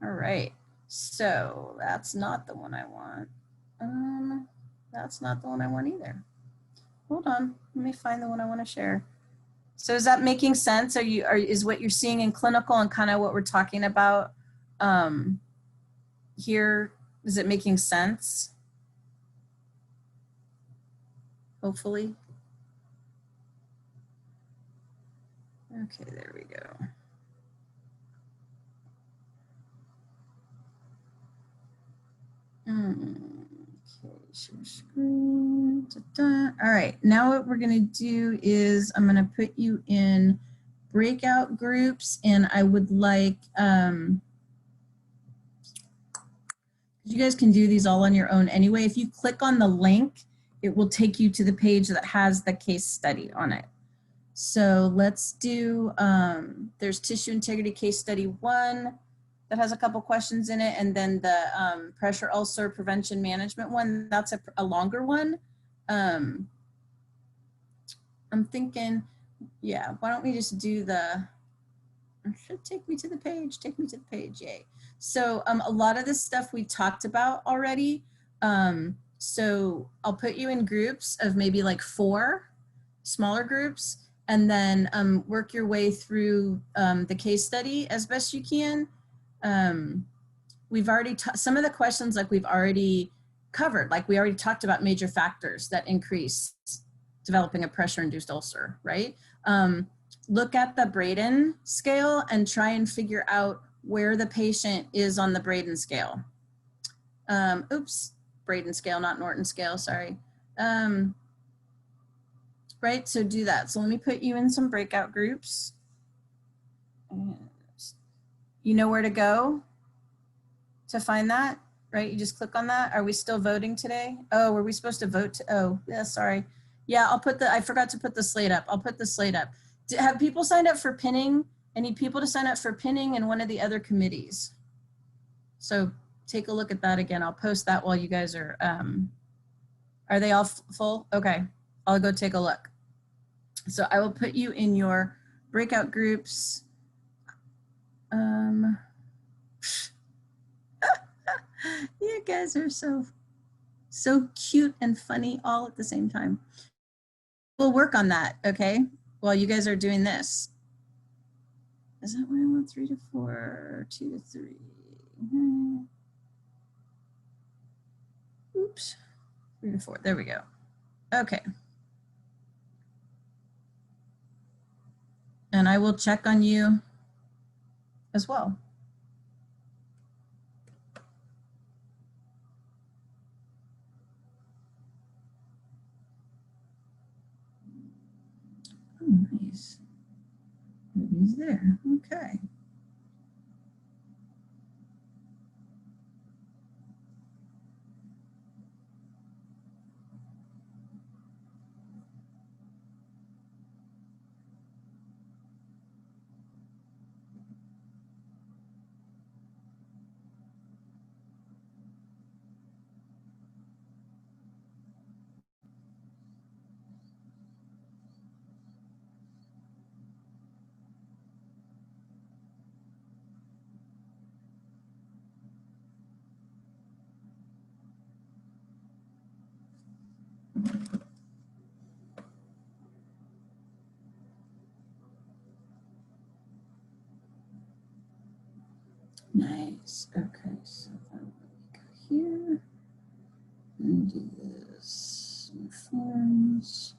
All right. So that's not the one I want. That's not the one I want either. Hold on, let me find the one I want to share. So is that making sense? Is what you're seeing in clinical and kind of what we're talking about here, is it making sense? Hopefully. Okay, there we go. Okay, share screen. Da-da. All right, now what we're gonna do is I'm gonna put you in breakout groups, and I would like, you guys can do these all on your own anyway. If you click on the link, it will take you to the page that has the case study on it. So let's do, there's tissue integrity case study 1 that has a couple questions in it, and then the pressure ulcer prevention management one, that's a longer one. I'm thinking, yeah, why don't we just do the, it should take me to the page, yay. So a lot of this stuff we talked about already. So I'll put you in groups of maybe like 4 smaller groups, and then work your way through the case study as best you can. We've already, some of the questions like we've already covered, like we already talked about major factors that increase developing a pressure-induced ulcer, right? Look at the Braden scale and try and figure out where the patient is on the Braden scale. Oops, Braden scale, not Norton scale, sorry. Right, so do that. So let me put you in some breakout groups. You know where to go to find that, right? You just click on that. Are we still voting today? Oh, were we supposed to vote? Oh, yeah, sorry. Yeah, I'll put the, I forgot to put the slate up. I'll put the slate up. Have people signed up for pinning? I need people to sign up for pinning and one of the other committees. So take a look at that again. I'll post that while you guys are they all full? Okay, I'll go take a look. So I will put you in your breakout groups. You guys are so cute and funny all at the same time. We'll work on that, okay? While you guys are doing this. Is that what I want? 3 to 4, 2 to 3. Oops, 3 to 4, there we go. Okay. And I will check on you as well. Oh, nice. He's there. Okay. Nice. Okay, so then let me go here and do this. New forms.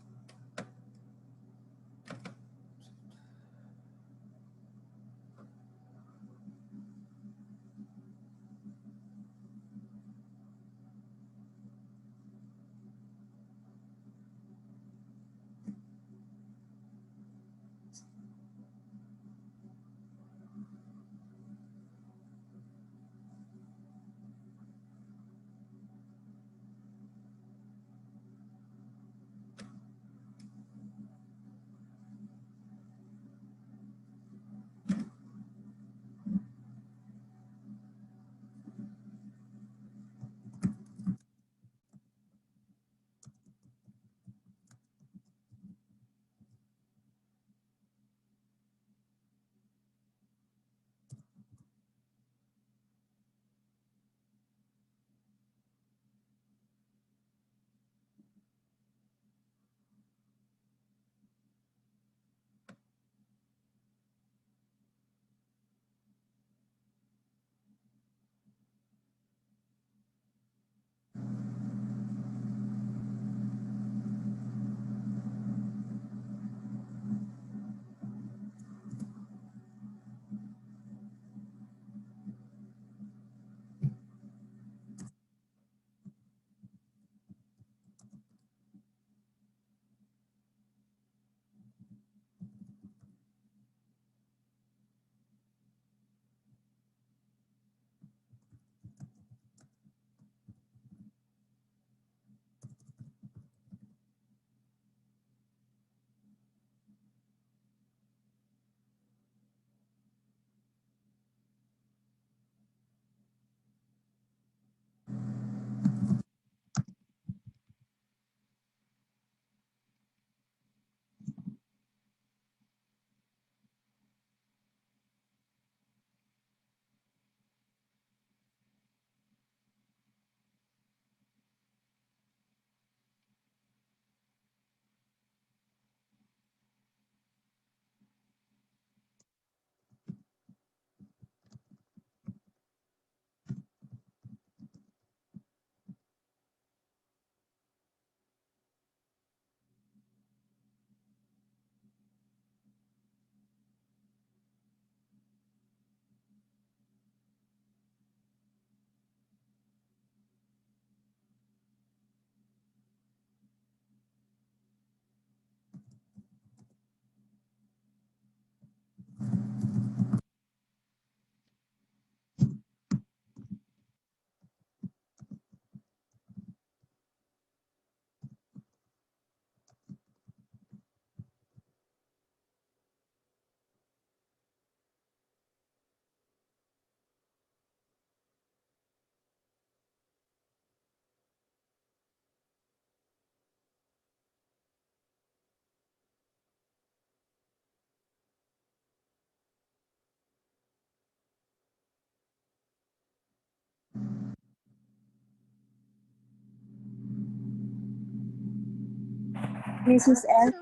Mrs. S.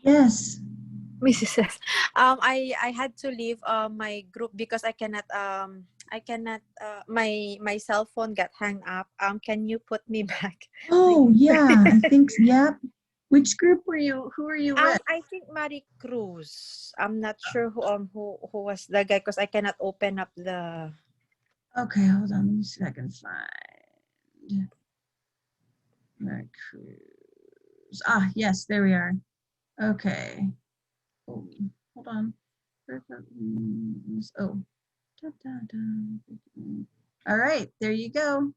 Yes. Mrs. S. I had to leave my group because I cannot my cell phone got hung up. Can you put me back? Oh, yeah, I think, yep. Which group were you, who were you with? I think Marie Cruz. I'm not sure who was the guy because I cannot open up the. Okay, hold on, let me see if I can find Mary Cruz. Ah, yes, there we are. Okay. Oh, hold on. Oh. Da, da, da. All right, there you go.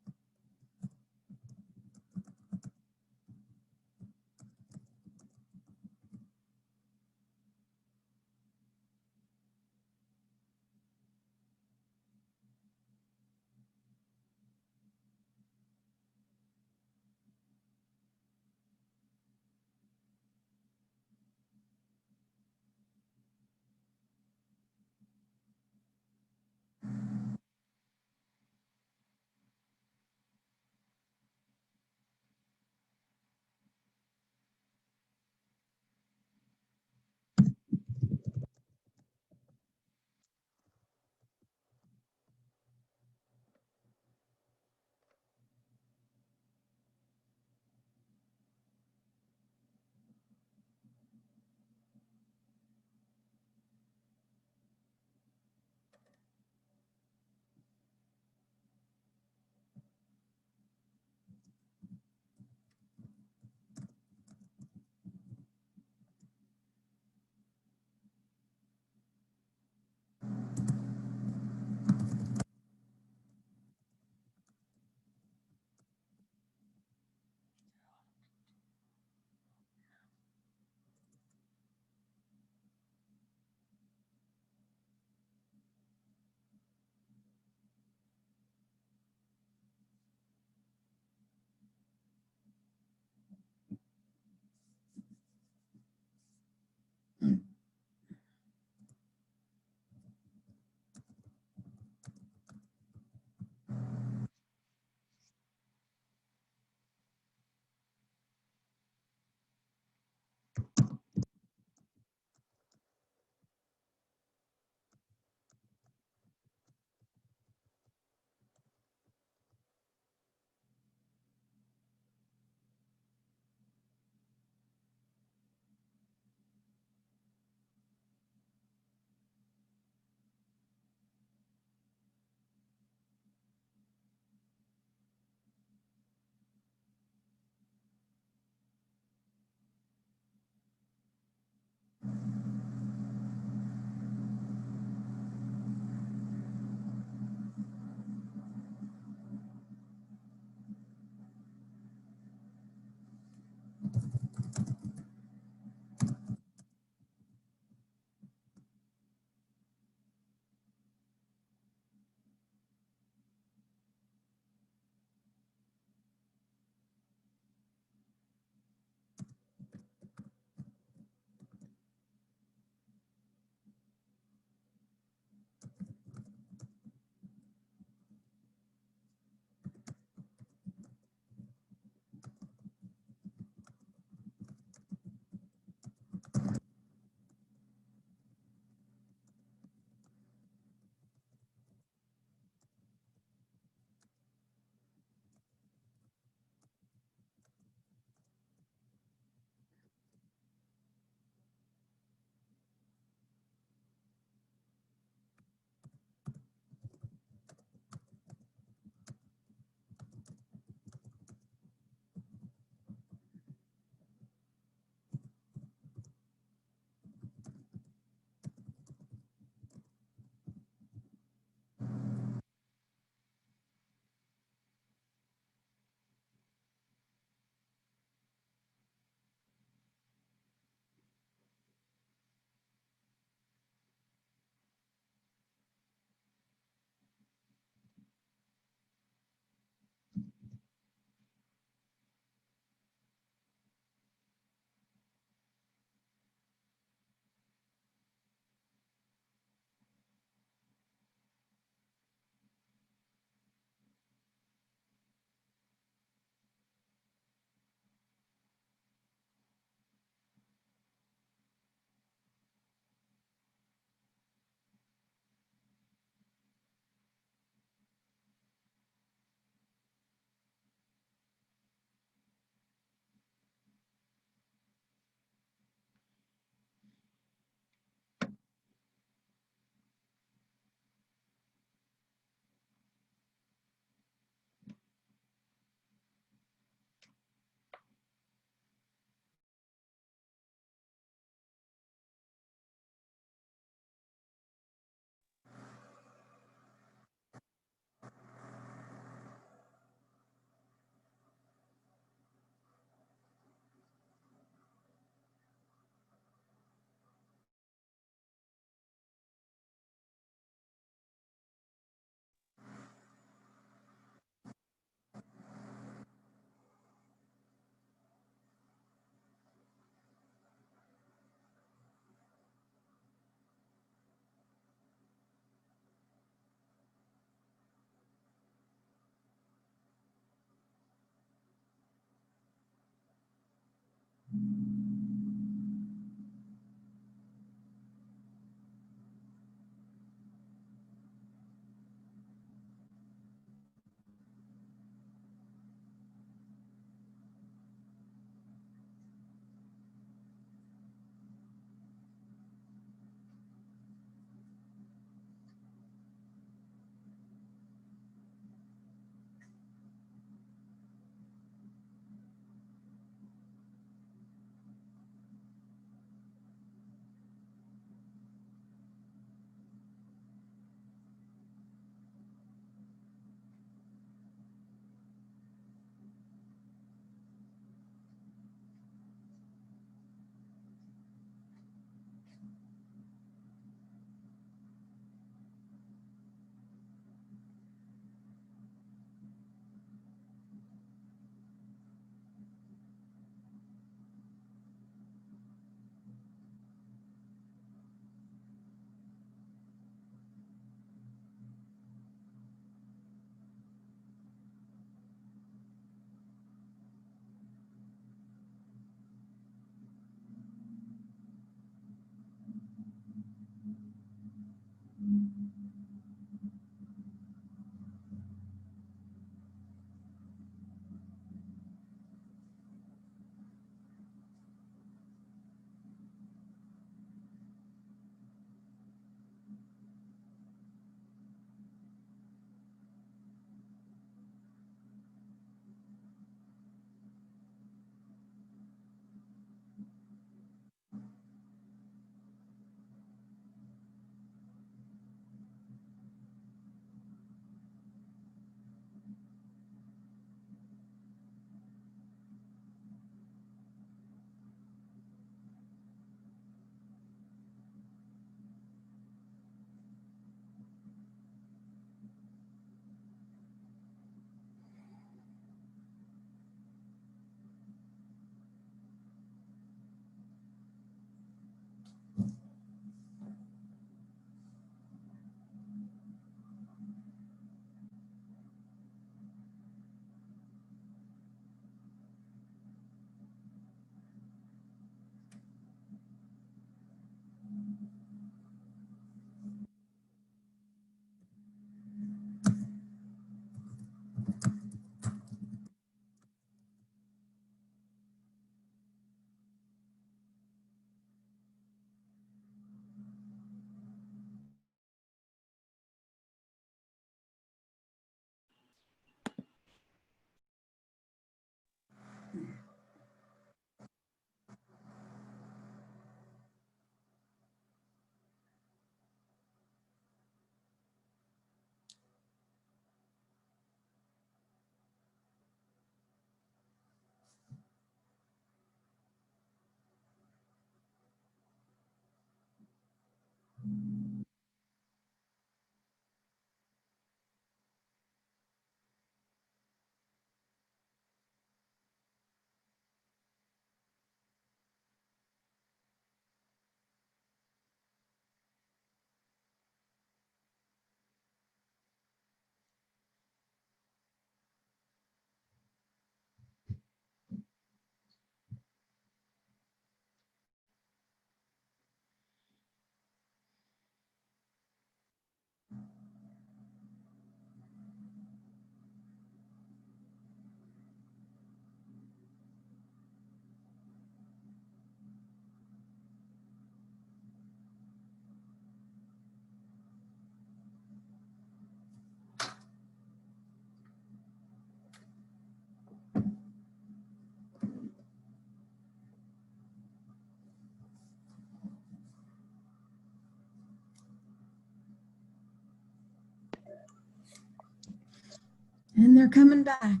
And they're coming back.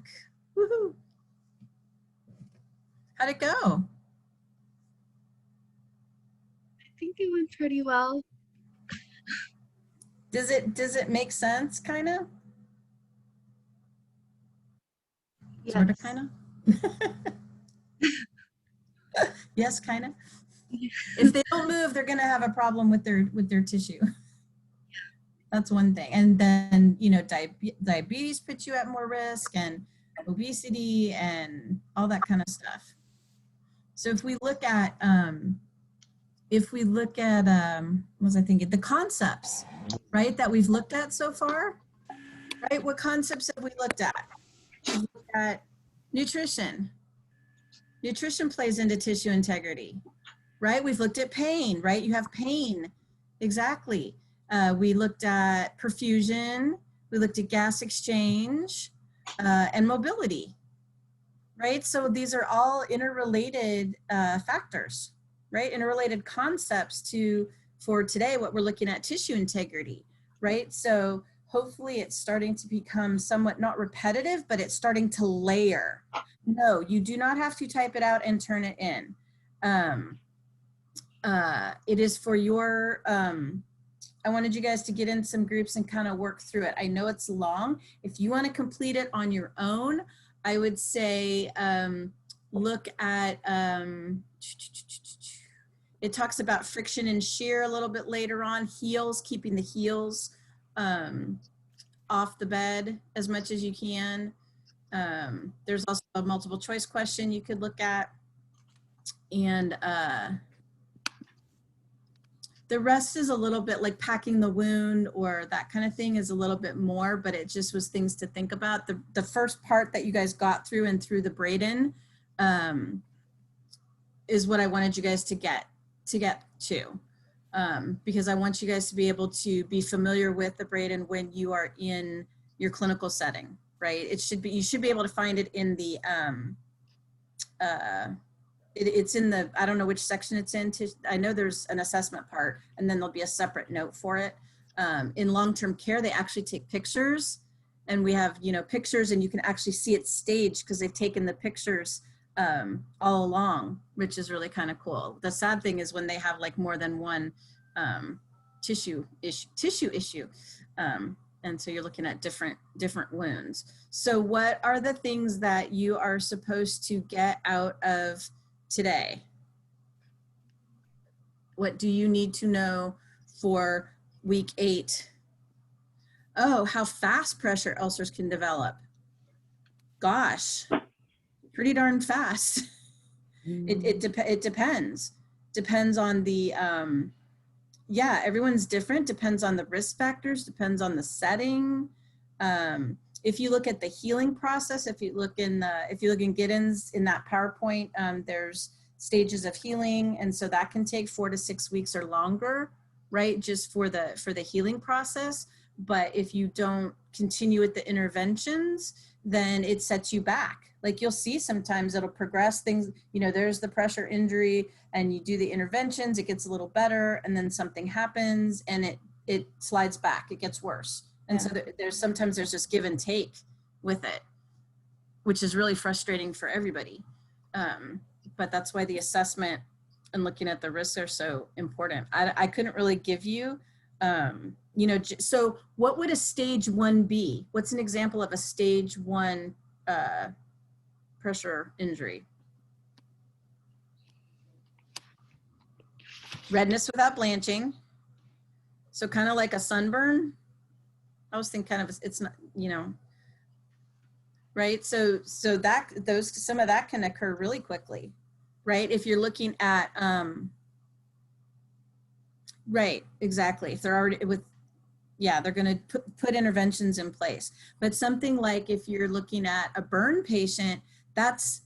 Woohoo. How'd it go? I think it went pretty well. Does it make sense, kind of? Yes. Sort of, kind of? Yes, kind of. If they don't move, they're going to have a problem with their tissue. That's one thing. And then, you know, diabetes puts you at more risk, and obesity and all that kind of stuff. So if we look at, what was I thinking? The concepts, right, that we've looked at so far, right? What concepts have we looked at? We've looked at nutrition. Nutrition plays into tissue integrity, right? We've looked at pain, right? You have pain, exactly. We looked at perfusion. We looked at gas exchange and mobility, right? So these are all interrelated factors, right? Interrelated concepts for today, what we're looking at, tissue integrity, right? So hopefully it's starting to become somewhat not repetitive, but it's starting to layer. No, you do not have to type it out and turn it in. It is for your, I wanted you guys to get in some groups and kind of work through it. I know it's long. If you want to complete it on your own, I would say look at, it talks about friction and shear a little bit later on, heels, keeping the heels off the bed as much as you can. There's also a multiple choice question you could look at. And the rest is a little bit like packing the wound or that kind of thing is a little bit more, but it just was things to think about. The first part that you guys got through and through the braid-in is what I wanted you guys to get to. Because I want you guys to be able to be familiar with the braid-in when you are in your clinical setting, right? It should be, you should be able to find it in the, it's in the, I don't know which section it's in. I know there's an assessment part and then there'll be a separate note for it. In long-term care, they actually take pictures and we have, you know, pictures and you can actually see it staged because they've taken the pictures all along, which is really kind of cool. The sad thing is when they have like more than one tissue issue. And so you're looking at different wounds. So what are the things that you are supposed to get out of today? What do you need to know for week 8? Oh, how fast pressure ulcers can develop. Gosh, pretty darn fast. It depends. Depends on the, yeah, everyone's different. Depends on the risk factors, depends on the setting. If you look at the healing process, if you look in Giddens in that PowerPoint, there's stages of healing. And so that can take 4 to 6 weeks or longer, right? Just for the healing process. But if you don't continue with the interventions, then it sets you back. Like you'll see sometimes it'll progress things, you know, there's the pressure injury and you do the interventions, it gets a little better and then something happens and it slides back, it gets worse. And so there's sometimes there's just give and take with it, which is really frustrating for everybody. But that's why the assessment and looking at the risks are so important. I couldn't really give you, you know, so what would a stage 1 be? What's an example of a stage 1 pressure injury? Redness without blanching. So kind of like a sunburn. I was thinking kind of, it's not, you know, right? So that some of that can occur really quickly, right? If you're looking at, right, exactly. If they're already with, yeah, they're going to put interventions in place. But something like if you're looking at a burn patient, that's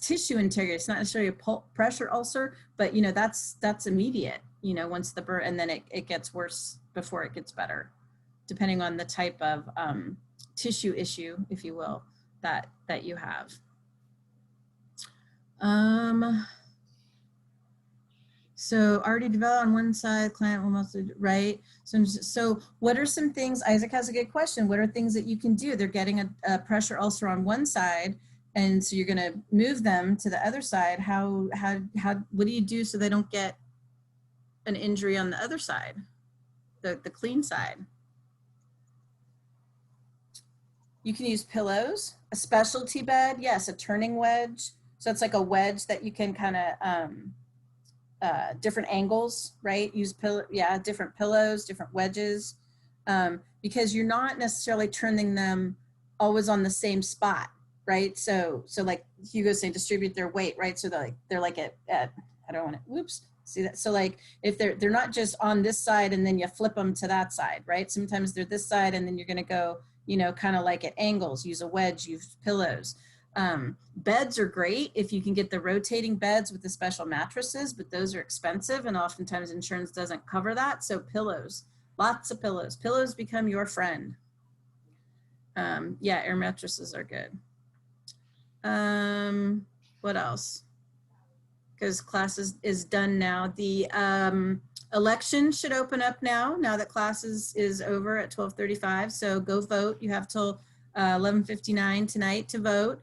tissue integrity. It's not necessarily a pressure ulcer, but you know, that's immediate, you know, once the burn, and then it gets worse before it gets better, depending on the type of tissue issue, if you will, that you have. So already developed on one side, client will mostly, right? So what are some things, Isaac has a good question. What are things that you can do? They're getting a pressure ulcer on one side, and so you're gonna move them to the other side. What do you do so they don't get an injury on the other side, the clean side? You can use pillows, a specialty bed, yes, a turning wedge. So it's like a wedge that you can kind of, different angles, right? Use different pillows, different wedges, because you're not necessarily turning them always on the same spot, right? So like Hugo's saying distribute their weight, right? So they're like at I don't want to, whoops, see that? So like if they're not just on this side and then you flip them to that side, right? Sometimes they're this side and then you're gonna go, you know, kind of like at angles, use a wedge, use pillows. Beds are great if you can get the rotating beds with the special mattresses, but those are expensive and oftentimes insurance doesn't cover that. So pillows, lots of pillows. Pillows become your friend. Yeah, air mattresses are good. What else? Because class is done now. The election should open up now that class is over at 12:35. So go vote. You have till 11:59 tonight to vote.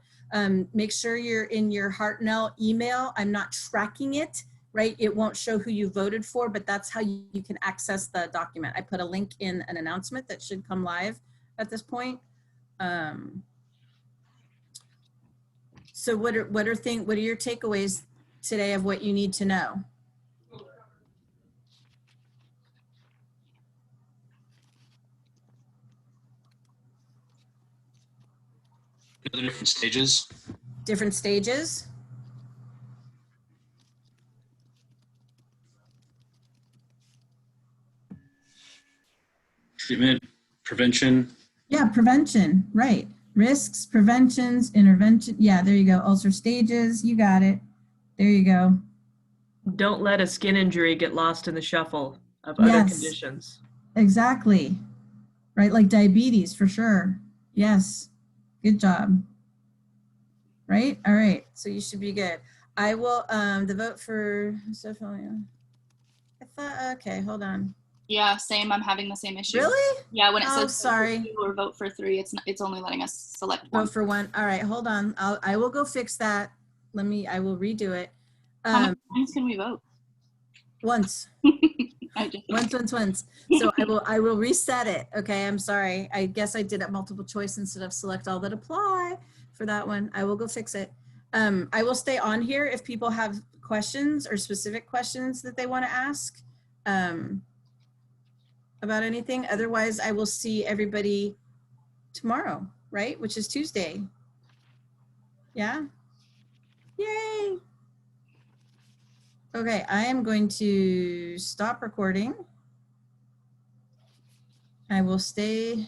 Make sure you're in your Hartnell email. I'm not tracking it, right? It won't show who you voted for, but that's how you can access the document. I put a link in an announcement that should come live at this point. So what are your takeaways today of what you need to know? The different stages. Different stages? Treatment, prevention. Yeah, prevention, right. Risks, preventions, intervention. Yeah, there you go. Ulcer stages, you got it. There you go. Don't let a skin injury get lost in the shuffle of other conditions. Exactly. Right, like diabetes for sure. Yes, good job. Right, all right, so you should be good. I will, the vote for, I thought, okay, hold on. Yeah, same. I'm having the same issue. Really? Yeah, when it says sorry. vote for 2 or vote for 3, it's only letting us select one. Vote for one. All right, hold on. I will go fix that. I will redo it. How many times can we vote? Once. Once. So I will reset it. Okay, I'm sorry. I guess I did it multiple choice instead of select all that apply for that one. I will go fix it. I will stay on here if people have questions or specific questions that they want to ask about anything. Otherwise, I will see everybody tomorrow, right? Which is Tuesday. Yeah? Yay! Okay, I am going to stop recording. I will stay